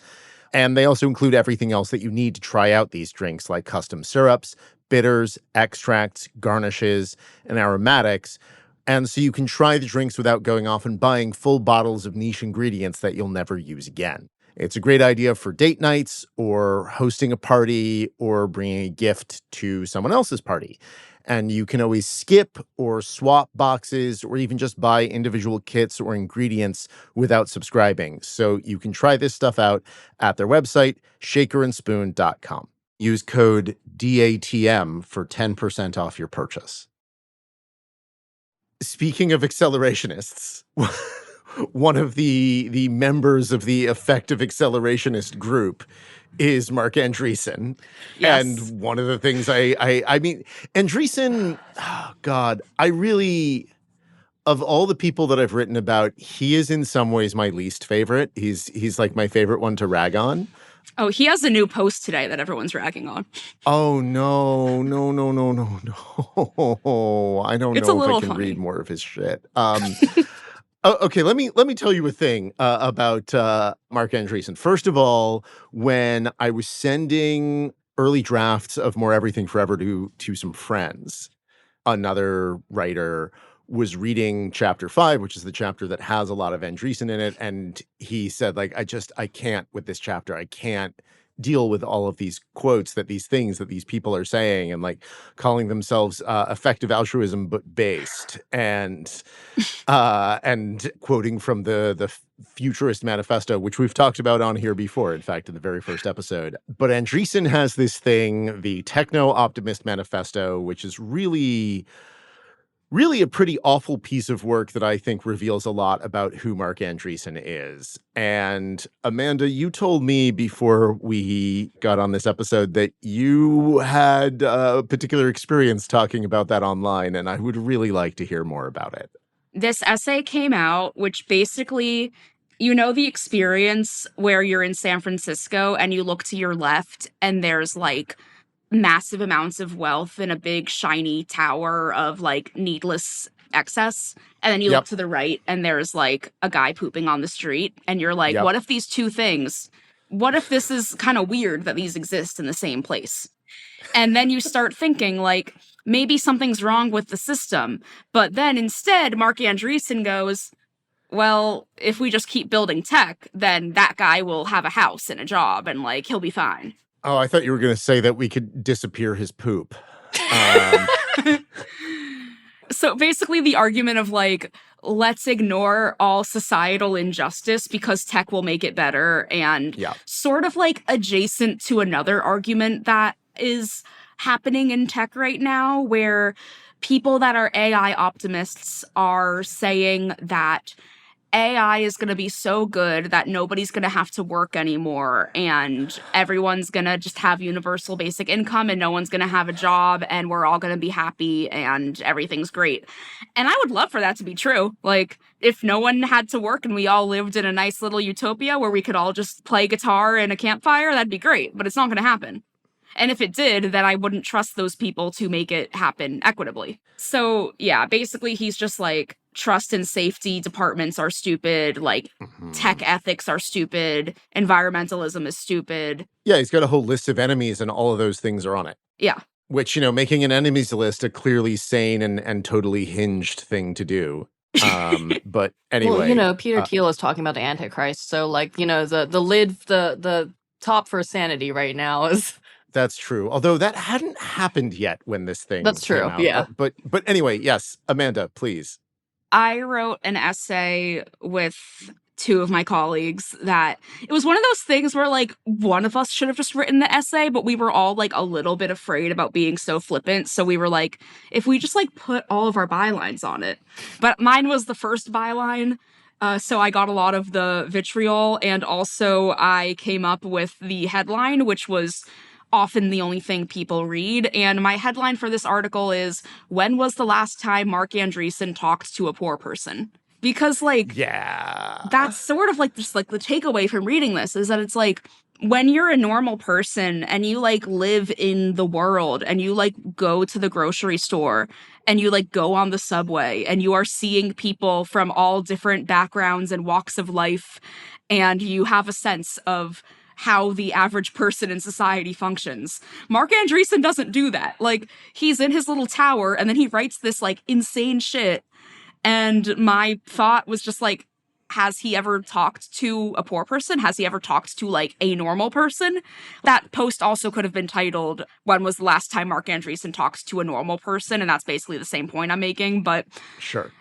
[SPEAKER 1] And they also include everything else that you need to try out these drinks, like custom syrups, bitters, extracts, garnishes, and aromatics. And so you can try the drinks without going off and buying full bottles of niche ingredients that you'll never use again. It's a great idea for date nights or hosting a party or bringing a gift to someone else's party. And you can always skip or swap boxes or even just buy individual kits or ingredients without subscribing. So you can try this stuff out at their website, shakerandspoon.com. Use code DATM for 10% off your purchase. Speaking of accelerationists, one of the members of the effective accelerationist group is Mark Andreessen.
[SPEAKER 2] Yes.
[SPEAKER 1] And one of the things I mean, Andreessen, oh God, I really, of all the people that I've written about, he is in some ways my least favorite. He's like my favorite one to rag on.
[SPEAKER 2] Oh, he has a new post today that everyone's ragging on.
[SPEAKER 1] Oh, no. I don't
[SPEAKER 2] It's
[SPEAKER 1] know
[SPEAKER 2] a
[SPEAKER 1] if I
[SPEAKER 2] little
[SPEAKER 1] can
[SPEAKER 2] funny.
[SPEAKER 1] read more of his shit. Okay, let me tell you a thing about Mark Andreessen. First of all, when I was sending early drafts of More Everything Forever to some friends, another writer was reading chapter 5, which is the chapter that has a lot of Andreessen in it, and he said, like, I can't with this chapter. I can't deal with all of these quotes that these things that these people are saying and like calling themselves effective altruism but based and quoting from the Futurist Manifesto, which we've talked about on here before, in fact, in the very first episode. But Andreessen has this thing, the Techno-Optimist Manifesto, which is really a pretty awful piece of work that I think reveals a lot about who Mark Andreessen is. And Amanda, you told me before we got on this episode that you had a particular experience talking about that online, and I would really like to hear more about it.
[SPEAKER 2] This essay came out, which basically, you know, the experience where you're in San Francisco and you look to your left and there's like massive amounts of wealth in a big shiny tower of like needless excess, and then you look to the right and there's like a guy pooping on the street, and you're like, what if these two things, what if this is kind of weird that these exist in the same place? And then you start thinking like maybe something's wrong with the system. But then instead Mark Andreessen goes, well, if we just keep building tech, then that guy will have a house and a job and like he'll be fine.
[SPEAKER 1] Oh, I thought you were going to say that we could disappear his poop.
[SPEAKER 2] So basically the argument of like, let's ignore all societal injustice because tech will make it better, and sort of like adjacent to another argument that is happening in tech right now, where people that are AI optimists are saying that AI is going to be so good that nobody's going to have to work anymore, and everyone's going to just have universal basic income, and no one's going to have a job, and we're all going to be happy and everything's great. And I would love for that to be true. Like, if no one had to work and we all lived in a nice little utopia where we could all just play guitar in a campfire, that'd be great, but it's not going to happen. And if it did, then I wouldn't trust those people to make it happen equitably. So yeah, basically he's just like, trust and safety departments are stupid, like tech ethics are stupid, environmentalism is stupid.
[SPEAKER 1] Yeah, he's got a whole list of enemies and all of those things are on it.
[SPEAKER 2] Yeah.
[SPEAKER 1] Which, making an enemies list a clearly sane and totally hinged thing to do. But anyway.
[SPEAKER 3] Well, Peter Thiel is talking about the Antichrist, so like, the top for sanity right now is...
[SPEAKER 1] That's true. Although that hadn't happened yet when this thing
[SPEAKER 3] That's true,
[SPEAKER 1] came out.
[SPEAKER 3] yeah.
[SPEAKER 1] But anyway, yes, Amanda, please.
[SPEAKER 2] I wrote an essay with two of my colleagues that it was one of those things where like one of us should have just written the essay, but we were all like a little bit afraid about being so flippant. So we were like, if we just like put all of our bylines on it. But mine was the first byline. So I got a lot of the vitriol, and also I came up with the headline, which was often the only thing people read. And my headline for this article is, when was the last time Mark Andreessen talked to a poor person? Because like, that's sort of like just like the takeaway from reading this is that it's like, when you're a normal person and you like live in the world and you like go to the grocery store and you like go on the subway and you are seeing people from all different backgrounds and walks of life, and you have a sense of how the average person in society functions. Mark Andreessen doesn't do that. Like, he's in his little tower and then he writes this like insane shit. And my thought was just like, has he ever talked to a poor person? Has he ever talked to like a normal person? That post also could have been titled, when was the last time Mark Andreessen talked to a normal person? And that's basically the same point I'm making, but
[SPEAKER 1] sure.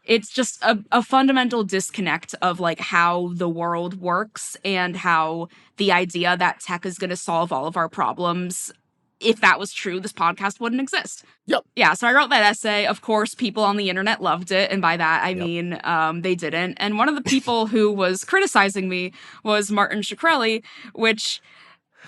[SPEAKER 2] It's just a fundamental disconnect of like how the world works and how the idea that tech is going to solve all of our problems. If that was true, this podcast wouldn't exist.
[SPEAKER 1] Yep.
[SPEAKER 2] Yeah, so I wrote that essay. Of course, people on the internet loved it. And by that, I mean they didn't. And one of the people who was criticizing me was Martin Shkreli, which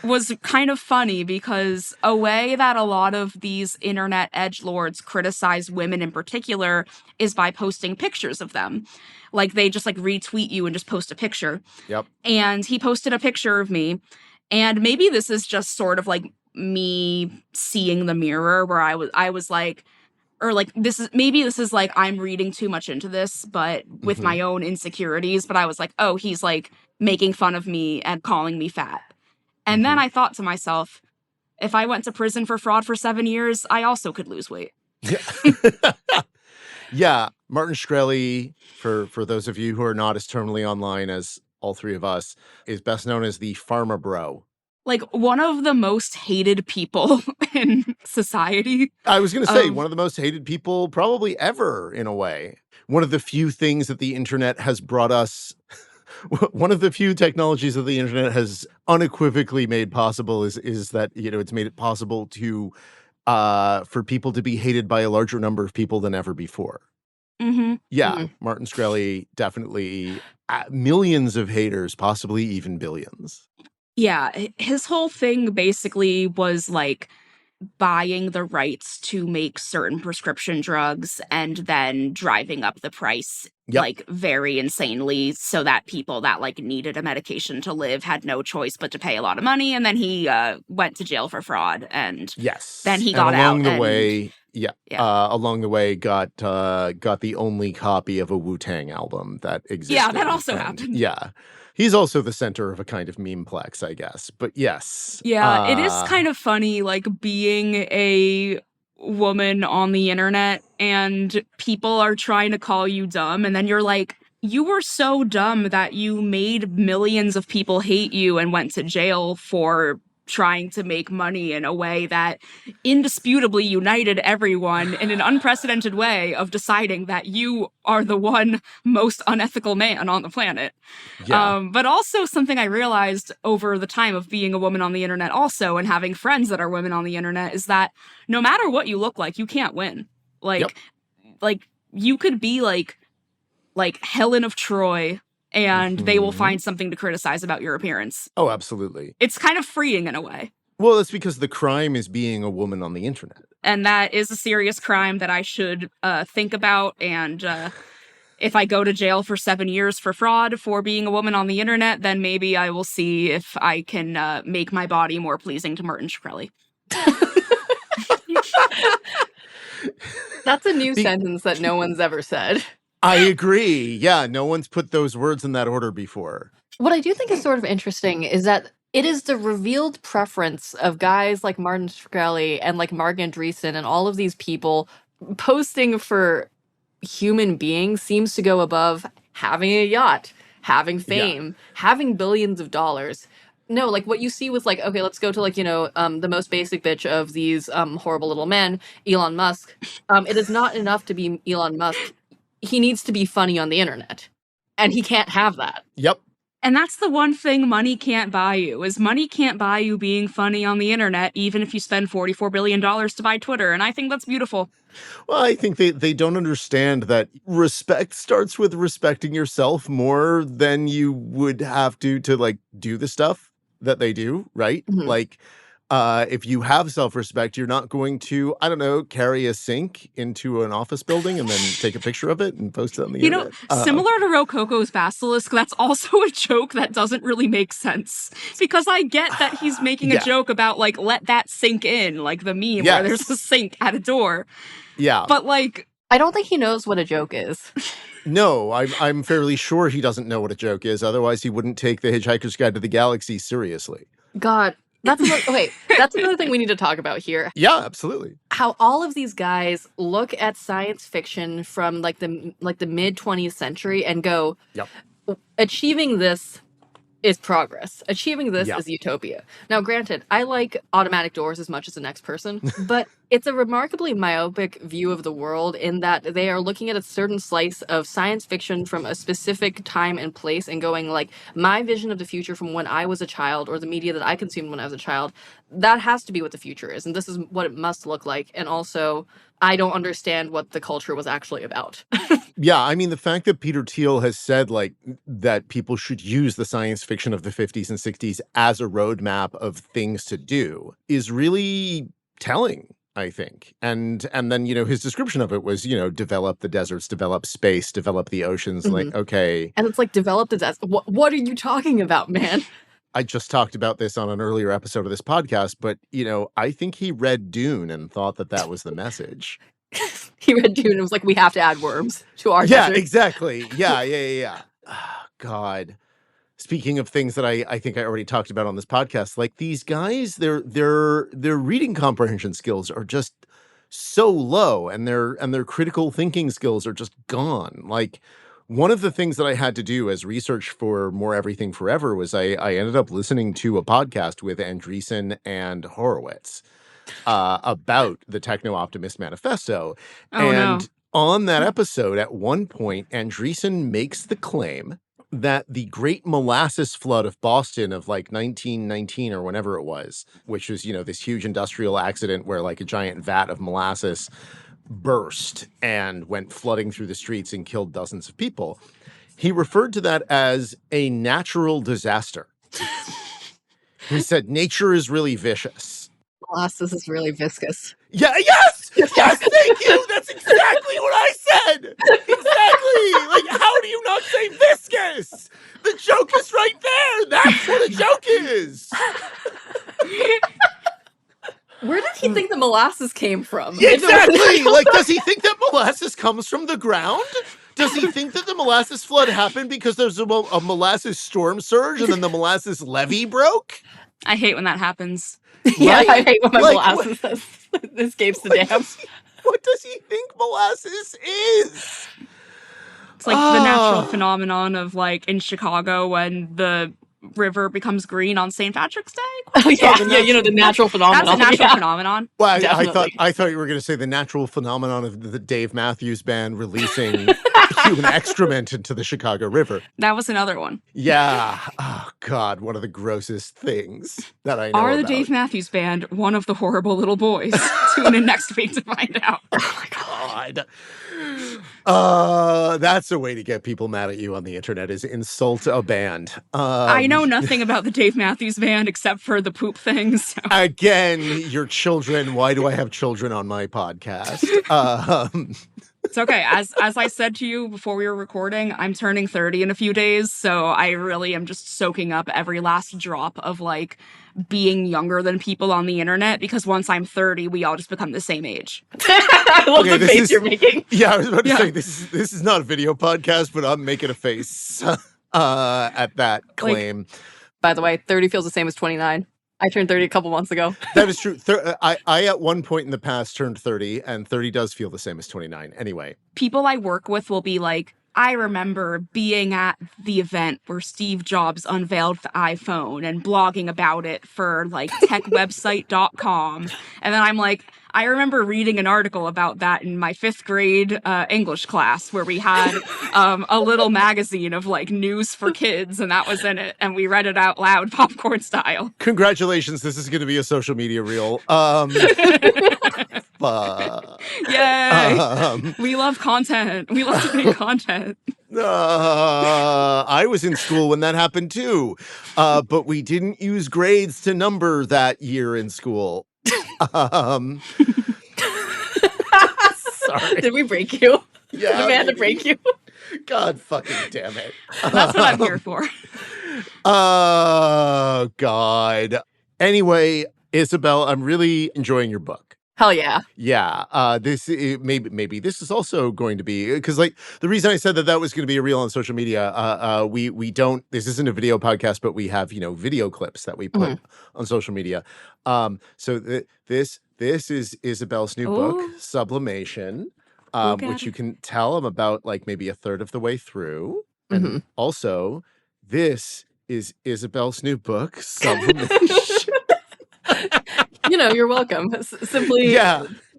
[SPEAKER 2] was kind of funny because a way that a lot of these internet edgelords criticize women in particular is by posting pictures of them. Like, they just like retweet you and just post a picture.
[SPEAKER 1] Yep.
[SPEAKER 2] And he posted a picture of me. And maybe this is just sort of like me seeing the mirror, where I was like, or like, this is like, I'm reading too much into this, but with my own insecurities. But I was like, oh, he's like making fun of me and calling me fat. And then I thought to myself, if I went to prison for fraud for 7 years, I also could lose weight.
[SPEAKER 1] Yeah. Yeah. Martin Shkreli, for those of you who are not as terminally online as all three of us, is best known as the Pharma Bro.
[SPEAKER 2] Like, one of the most hated people in society.
[SPEAKER 1] I was going to say, one of the most hated people probably ever, in a way. One of the few things that the internet has brought us... One of the few technologies that the internet has unequivocally made possible is that, it's made it possible to for people to be hated by a larger number of people than ever before.
[SPEAKER 2] Mm-hmm.
[SPEAKER 1] Yeah,
[SPEAKER 2] mm-hmm.
[SPEAKER 1] Martin Shkreli, definitely millions of haters, possibly even billions.
[SPEAKER 2] Yeah, his whole thing basically was like buying the rights to make certain prescription drugs and then driving up the price like very insanely, so that people that like needed a medication to live had no choice but to pay a lot of money. And then he went to jail for fraud, and then he got out.
[SPEAKER 1] Along the way, got the only copy of a Wu-Tang album that existed.
[SPEAKER 2] Yeah, that also happened.
[SPEAKER 1] Yeah. He's also the center of a kind of memeplex, I guess. But yes.
[SPEAKER 2] Yeah, it is kind of funny, like, being a woman on the internet and people are trying to call you dumb, and then you're like, you were so dumb that you made millions of people hate you and went to jail for trying to make money in a way that indisputably united everyone in an unprecedented way of deciding that you are the one most unethical man on the planet. Yeah. But also something I realized over the time of being a woman on the internet also, and having friends that are women on the internet, is that no matter what you look like, you can't win. Like you could be like Helen of Troy, and they will find something to criticize about your appearance.
[SPEAKER 1] Oh, absolutely.
[SPEAKER 2] It's kind of freeing in a way.
[SPEAKER 1] Well, that's because the crime is being a woman on the internet.
[SPEAKER 2] And that is a serious crime that I should think about. And if I go to jail for 7 years for fraud for being a woman on the internet, then maybe I will see if I can make my body more pleasing to Martin Shkreli.
[SPEAKER 3] That's a new sentence that no one's ever said.
[SPEAKER 1] I agree. Yeah, no one's put those words in that order before.
[SPEAKER 3] What I do think is sort of interesting is that it is the revealed preference of guys like Martin Shkreli and like Mark Andreessen and all of these people posting for human beings seems to go above having a yacht, having fame, having billions of dollars. No, like what you see with like, okay, let's go to like, the most basic bitch of these horrible little men, Elon Musk. It is not enough to be Elon Musk. He needs to be funny on the internet. And he can't have that.
[SPEAKER 1] Yep.
[SPEAKER 2] And that's the one thing money can't buy you, is money can't buy you being funny on the internet, even if you spend $44 billion to buy Twitter. And I think that's beautiful.
[SPEAKER 1] Well, I think they don't understand that respect starts with respecting yourself more than you would have to like do the stuff that they do, right?
[SPEAKER 3] Mhm.
[SPEAKER 1] Like, if you have self-respect, you're not going to, I don't know, carry a sink into an office building and then take a picture of it and post it on the internet.
[SPEAKER 2] Similar to Rococo's Basilisk, that's also a joke that doesn't really make sense. Because I get that he's making a joke about, like, let that sink in, like the meme where there's a sink at a door.
[SPEAKER 1] Yeah.
[SPEAKER 2] But, like...
[SPEAKER 3] I don't think he knows what a joke is.
[SPEAKER 1] No, I'm fairly sure he doesn't know what a joke is. Otherwise, he wouldn't take The Hitchhiker's Guide to the Galaxy seriously.
[SPEAKER 3] God. That's another thing we need to talk about here.
[SPEAKER 1] Yeah, absolutely.
[SPEAKER 3] How all of these guys look at science fiction from like the mid 20th century and go, achieving this is progress. Achieving this is utopia. Now, granted, I like automatic doors as much as the next person, but it's a remarkably myopic view of the world in that they are looking at a certain slice of science fiction from a specific time and place and going like, my vision of the future from when I was a child or the media that I consumed when I was a child, that has to be what the future is. And this is what it must look like. And also, I don't understand what the culture was actually about.
[SPEAKER 1] Yeah, I mean, the fact that Peter Thiel has said, like, that people should use the science fiction of the 50s and 60s as a roadmap of things to do is really telling, I think. And then, his description of it was, develop the deserts, develop space, develop the oceans.
[SPEAKER 3] Mm-hmm.
[SPEAKER 1] Like, okay.
[SPEAKER 3] And it's like, develop the desert. What are you talking about, man?
[SPEAKER 1] I just talked about this on an earlier episode of this podcast, but, I think he read Dune and thought that was the message.
[SPEAKER 3] He read Dune and was like, we have to add worms to our
[SPEAKER 1] desert.
[SPEAKER 3] Yeah,
[SPEAKER 1] exactly. Yeah. Oh, God. Speaking of things that I think I already talked about on this podcast, like these guys, their reading comprehension skills are just so low, and their critical thinking skills are just gone. Like, one of the things that I had to do as research for More Everything Forever was I ended up listening to a podcast with Andreessen and Horowitz about the Techno-Optimist Manifesto. On that episode, at one point, Andreessen makes the claim that the Great Molasses Flood of Boston of like 1919 or whenever it was, which was, this huge industrial accident where like a giant vat of molasses burst and went flooding through the streets and killed dozens of people. He referred to that as a natural disaster. He said, nature is really vicious.
[SPEAKER 3] Molasses is really viscous.
[SPEAKER 1] Yeah, yes, thank you. That's exactly what I said. Exactly. Like, how do you not say viscous? The joke is right there. That's what a joke is.
[SPEAKER 3] Where did he think the molasses came from?
[SPEAKER 1] Exactly. Like, does he think that molasses comes from the ground? Does he think that the molasses flood happened because there's a molasses storm surge and then the molasses levee broke?
[SPEAKER 2] I hate when that happens.
[SPEAKER 3] Yeah, right? I hate when my molasses escapes the dam.
[SPEAKER 1] What does he think molasses is?
[SPEAKER 2] It's like the natural phenomenon of, like, in Chicago when the river becomes green on St. Patrick's Day.
[SPEAKER 3] Oh, yeah, the natural phenomenon.
[SPEAKER 2] That's a natural phenomenon.
[SPEAKER 1] Well, I thought you were going to say the natural phenomenon of the Dave Matthews Band releasing human excrement into the Chicago River.
[SPEAKER 2] That was another one.
[SPEAKER 1] Yeah. Oh, God, one of the grossest things that I know
[SPEAKER 2] Are the
[SPEAKER 1] about.
[SPEAKER 2] Dave Matthews Band one of the horrible little boys? Tune in next week to find out.
[SPEAKER 1] Oh, my God. That's a way to get people mad at you on the internet, is insult a band.
[SPEAKER 2] I know nothing about the Dave Matthews Band except for the poop things. So.
[SPEAKER 1] Again, your children. Why do I have children on my podcast?
[SPEAKER 2] It's okay. As I said to you before we were recording, I'm turning 30 in a few days, so I really am just soaking up every last drop of like being younger than people on the internet, because once I'm 30, we all just become the same age.
[SPEAKER 3] I love the face you're making.
[SPEAKER 1] Yeah, I was about to say this is not a video podcast, but I'm making a face at that claim.
[SPEAKER 3] Like, by the way, 30 feels the same as 29. I turned 30 a couple months ago.
[SPEAKER 1] That is true. I at one point in the past turned 30, and 30 does feel the same as 29. Anyway.
[SPEAKER 2] People I work with will be like, I remember being at the event where Steve Jobs unveiled the iPhone and blogging about it for like techwebsite.com. And then I'm like, I remember reading an article about that in my 5th grade English class where we had a little magazine of like news for kids, and that was in it. And we read it out loud, popcorn style.
[SPEAKER 1] Congratulations. This is going to be a social media reel.
[SPEAKER 2] Yay! We love content. We love to make content.
[SPEAKER 1] I was in school when that happened too, but we didn't use grades to number that year in school. Sorry.
[SPEAKER 3] Did we break you?
[SPEAKER 1] Yeah.
[SPEAKER 3] Did Amanda break you?
[SPEAKER 1] God fucking damn it.
[SPEAKER 2] That's what I'm here for.
[SPEAKER 1] Oh, God. Anyway, Isabel, I'm really enjoying your book.
[SPEAKER 3] Hell yeah.
[SPEAKER 1] Yeah. Maybe this is also going to be, because like the reason I said that was going to be a reel on social media, we don't, this isn't a video podcast, but we have, video clips that we put on social media. So this is Isabel's new book, Sublimation, which you can tell I'm about like maybe a third of the way through. And also, this is Isabel's new book, Sublimation.
[SPEAKER 3] You're welcome. Simply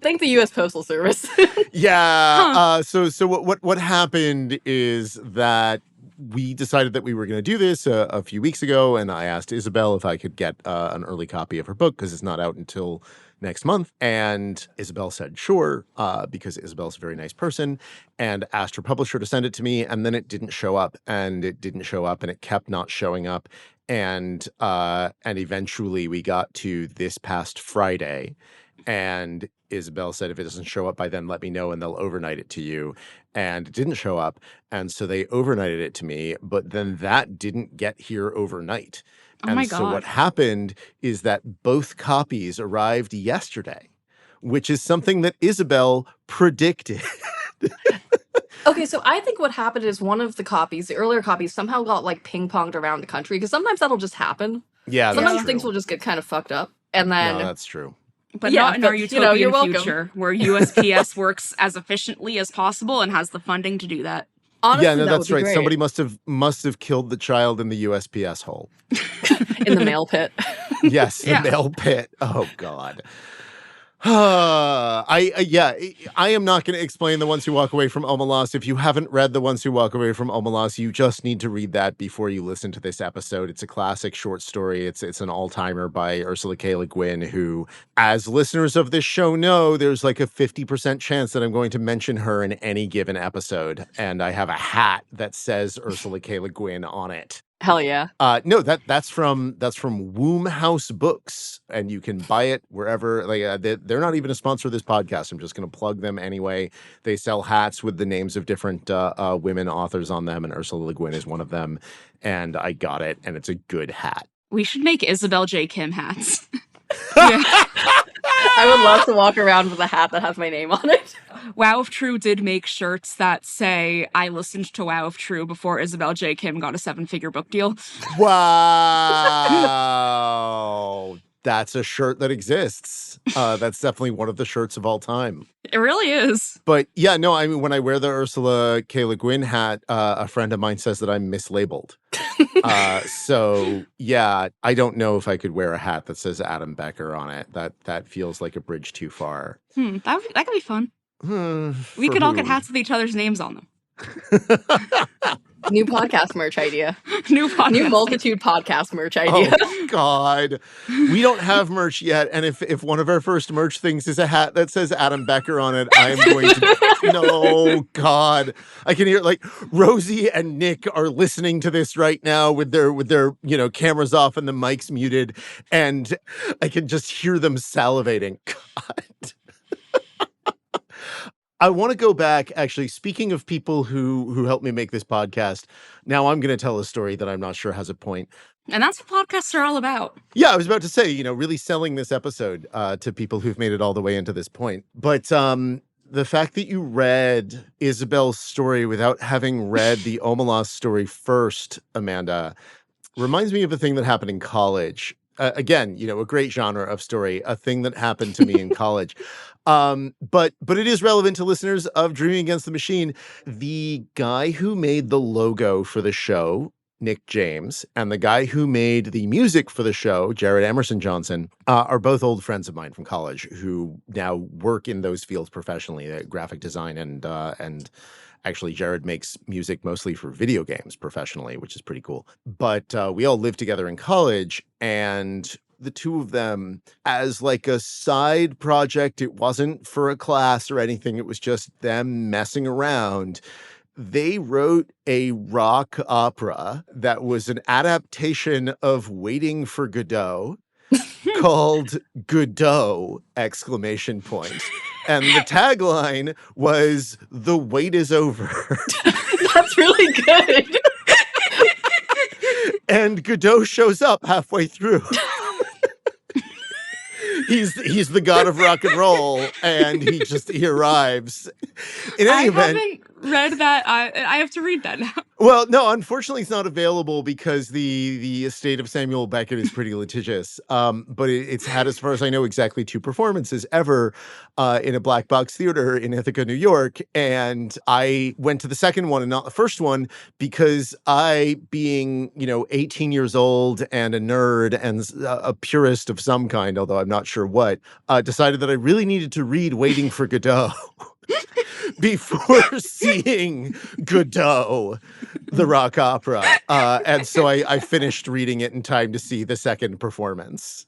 [SPEAKER 3] thank the U.S. Postal Service.
[SPEAKER 1] Yeah. So what happened is that we decided that we were going to do this a few weeks ago, and I asked Isabel if I could get an early copy of her book because it's not out until next month. And Isabel said, sure, because Isabel's a very nice person, and asked her publisher to send it to me. And then it didn't show up, and it didn't show up, and it kept not showing up. And eventually we got to this past Friday, and Isabel said, if it doesn't show up by then, let me know and they'll overnight it to you. And it didn't show up. And so they overnighted it to me, but then that didn't get here overnight.
[SPEAKER 2] Oh my God.
[SPEAKER 1] So what happened is that both copies arrived yesterday, which is something that Isabel predicted.
[SPEAKER 3] Okay, so I think what happened is one of the copies, the earlier copies, somehow got like ping-ponged around the country, because sometimes that'll just happen.
[SPEAKER 1] Yeah,
[SPEAKER 3] sometimes things will just get kind of fucked up. And then...
[SPEAKER 1] No, that's true.
[SPEAKER 2] But not in our utopian future, where USPS works as efficiently as possible and has the funding to do that.
[SPEAKER 3] Honestly,
[SPEAKER 1] yeah, no, that's right.
[SPEAKER 3] Great.
[SPEAKER 1] Somebody must have killed the child in the USPS hole.
[SPEAKER 3] In the mail pit.
[SPEAKER 1] Yes, the mail pit. Oh, God. I am not going to explain The Ones Who Walk Away from Omelas. If you haven't read The Ones Who Walk Away from Omelas, you just need to read that before you listen to this episode. It's a classic short story. It's an all-timer by Ursula K. Le Guin, who, as listeners of this show know, there's like a 50% chance that I'm going to mention her in any given episode. And I have a hat that says Ursula K. Le Guin on it.
[SPEAKER 3] Hell yeah.
[SPEAKER 1] No, that's from Womb House Books, and you can buy it wherever. Like they're not even a sponsor of this podcast. I'm just going to plug them anyway. They sell hats with the names of different women authors on them, and Ursula Le Guin is one of them. And I got it, and it's a good hat.
[SPEAKER 2] We should make Isabel J. Kim hats.
[SPEAKER 3] I would love to walk around with a hat that has my name on it.
[SPEAKER 2] Wow If True did make shirts that say, I listened to Wow If True before Isabel J. Kim got a 7-figure book deal.
[SPEAKER 1] Wow. That's a shirt that exists. That's definitely one of the shirts of all time.
[SPEAKER 2] It really is.
[SPEAKER 1] But yeah, no, I mean, when I wear the Ursula K. Le Guin hat, a friend of mine says that I'm mislabeled. So yeah, I don't know if I could wear a hat that says Adam Becker on it. That feels like a bridge too far.
[SPEAKER 2] That could be fun. We could all get hats with each other's names on them.
[SPEAKER 3] New podcast merch idea.
[SPEAKER 2] New
[SPEAKER 3] multitude podcast merch idea.
[SPEAKER 1] Oh, God. We don't have merch yet. And if one of our first merch things is a hat that says Adam Becker on it, I'm going to... No, God. I can hear like Rosie and Nick are listening to this right now with their cameras off and the mics muted. And I can just hear them salivating. God. I want to go back, actually, speaking of people who helped me make this podcast, now I'm going to tell a story that I'm not sure has a point.
[SPEAKER 2] And that's what podcasts are all about.
[SPEAKER 1] Yeah, I was about to say, really selling this episode to people who've made it all the way into this point. But the fact that you read Isabel's story without having read the Omelas story first, Amanda, reminds me of a thing that happened in college. Again, a great genre of story, a thing that happened to me in college. But it is relevant to listeners of Dreaming Against the Machine. The guy who made the logo for the show, Nick James, and the guy who made the music for the show, Jared Emerson Johnson, are both old friends of mine from college who now work in those fields professionally, graphic design and actually, Jared makes music mostly for video games professionally, which is pretty cool. But we all lived together in college, and the two of them, as like a side project, it wasn't for a class or anything. It was just them messing around. They wrote a rock opera that was an adaptation of Waiting for Godot called Godot! And the tagline was, "The wait is over."
[SPEAKER 3] That's really good.
[SPEAKER 1] And Godot shows up halfway through. He's the god of rock and roll, and he arrives. In any event,
[SPEAKER 2] haven't read that. I have to read that now.
[SPEAKER 1] Well, no, unfortunately, it's not available because the estate of Samuel Beckett is pretty litigious. But it's had, as far as I know, exactly 2 performances ever in a black box theater in Ithaca, New York. And I went to the second one and not the first one because I, being 18 years old and a nerd and a purist of some kind, although I'm not sure what, decided that I really needed to read Waiting for Godot before seeing Godot, the rock opera. And so I finished reading it in time to see the second performance.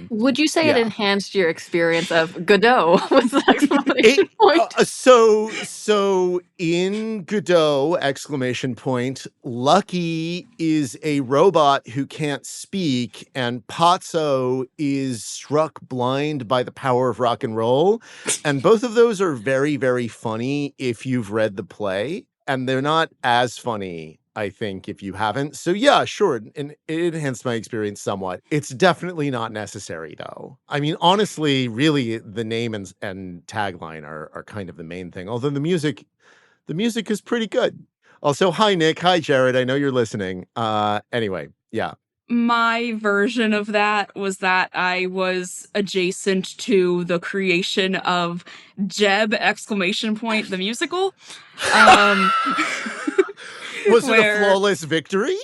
[SPEAKER 3] Would you say it enhanced your experience of Godot with the exclamation point?
[SPEAKER 1] So in Godot, exclamation point, Lucky is a robot who can't speak, and Pazzo is struck blind by the power of rock and roll. And both of those are very, very funny if you've read the play, and they're not as funny, I think, if you haven't. So yeah, sure. And it enhanced my experience somewhat. It's definitely not necessary, though. I mean, honestly, really, the name and tagline are kind of the main thing. Although the music is pretty good. Also, hi, Nick. Hi, Jared. I know you're listening. Anyway, yeah.
[SPEAKER 2] My version of that was that I was adjacent to the creation of Jeb, exclamation point, the musical.
[SPEAKER 1] Was it a flawless victory?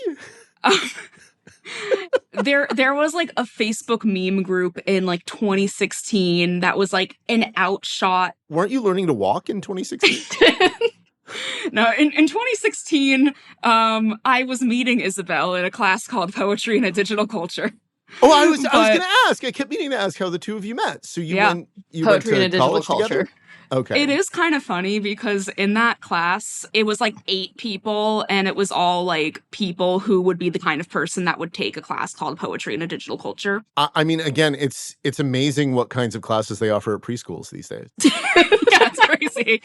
[SPEAKER 2] There was like a Facebook meme group in like 2016 that was like an outshot.
[SPEAKER 1] Weren't you learning to walk in 2016?
[SPEAKER 2] No, in 2016, I was meeting Isabel in a class called Poetry in a Digital Culture.
[SPEAKER 1] Oh, I was going to ask. I kept meaning to ask how the two of you met. So you went
[SPEAKER 3] Poetry in
[SPEAKER 1] to
[SPEAKER 3] a Digital
[SPEAKER 1] college
[SPEAKER 3] Culture.
[SPEAKER 1] Together? Okay.
[SPEAKER 2] It is kind of funny because in that class, it was like 8 people, and it was all like people who would be the kind of person that would take a class called Poetry in a Digital Culture.
[SPEAKER 1] I mean, again, it's amazing what kinds of classes they offer at preschools these days.
[SPEAKER 2] Yeah, it's crazy.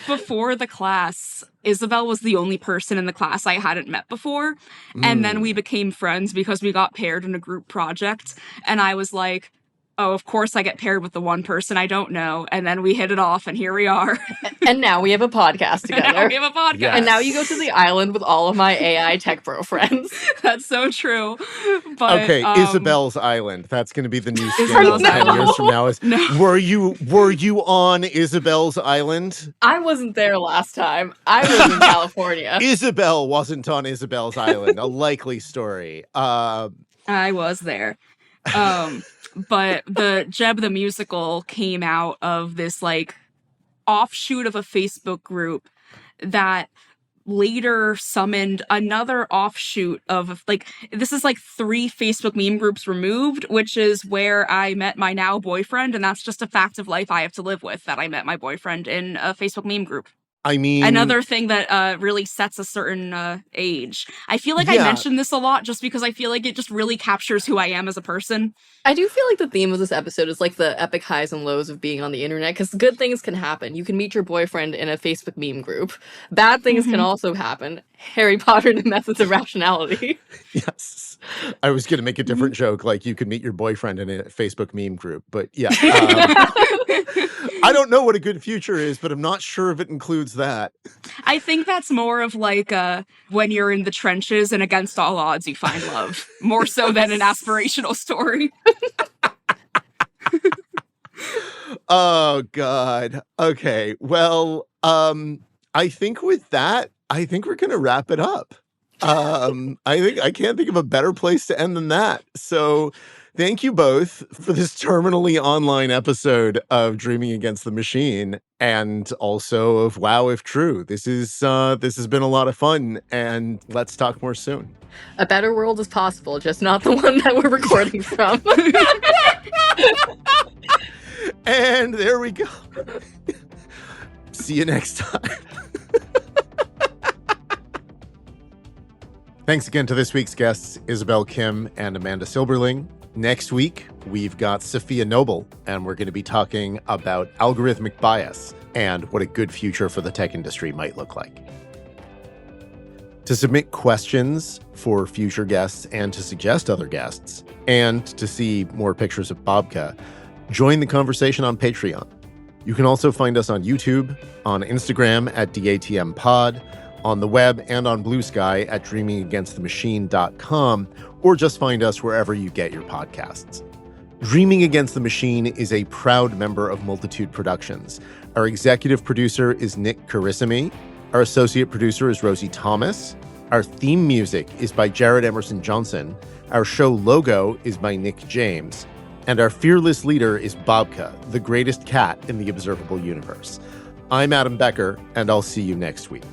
[SPEAKER 2] Before the class, Isabel was the only person in the class I hadn't met before. And then we became friends because we got paired in a group project. And I was like, oh, of course I get paired with the one person I don't know. And then we hit it off, and here we are.
[SPEAKER 3] And now we have a podcast together.
[SPEAKER 2] Now we have a podcast.
[SPEAKER 1] Yes.
[SPEAKER 3] And now you go to the island with all of my AI tech bro friends.
[SPEAKER 2] That's so true. But,
[SPEAKER 1] okay, Isabel's Island. That's going to be the new skin
[SPEAKER 2] Isabel's
[SPEAKER 1] 10 years from now.
[SPEAKER 2] No.
[SPEAKER 1] Were you on Isabel's Island?
[SPEAKER 3] I wasn't there last time. I was in California.
[SPEAKER 1] Isabel wasn't on Isabel's Island. A likely story.
[SPEAKER 2] I was there. But the Jeb the Musical came out of this like offshoot of a Facebook group that later summoned another offshoot of like, this is like 3 Facebook meme groups removed, which is where I met my now boyfriend. And that's just a fact of life I have to live with, that I met my boyfriend in a Facebook meme group.
[SPEAKER 1] I mean,
[SPEAKER 2] another thing that really sets a certain age. I feel like I mentioned this a lot just because I feel like it just really captures who I am as a person.
[SPEAKER 3] I do feel like the theme of this episode is like the epic highs and lows of being on the internet, because good things can happen. You can meet your boyfriend in a Facebook meme group. Bad things can also happen. Harry Potter and the Methods of Rationality.
[SPEAKER 1] Yes. I was going to make a different joke, like you could meet your boyfriend in a Facebook meme group, but yeah. I don't know what a good future is, but I'm not sure if it includes that.
[SPEAKER 2] I think that's more of like when you're in the trenches and against all odds you find love, more so than an aspirational story.
[SPEAKER 1] Oh, God. Okay. Well, I think with that, I think we're going to wrap it up. I can't think of a better place to end than that. So thank you both for this terminally online episode of Dreaming Against the Machine, and also of Wow If True. This has been a lot of fun, and let's talk more soon.
[SPEAKER 3] A better world is possible, just not the one that we're recording from.
[SPEAKER 1] And there we go. See you next time. Thanks again to this week's guests, Isabel Kim and Amanda Silberling. Next week, we've got Sophia Noble, and we're going to be talking about algorithmic bias and what a good future for the tech industry might look like. To submit questions for future guests and to suggest other guests, and to see more pictures of Babka, join the conversation on Patreon. You can also find us on YouTube, on Instagram at DATMPod, on the web and on Blue Sky at dreamingagainstthemachine.com, or just find us wherever you get your podcasts. Dreaming Against the Machine is a proud member of Multitude Productions. Our executive producer is Nick Carissimi. Our associate producer is Rosie Thomas. Our theme music is by Jared Emerson Johnson. Our show logo is by Nick James. And our fearless leader is Babka, the greatest cat in the observable universe. I'm Adam Becker, and I'll see you next week.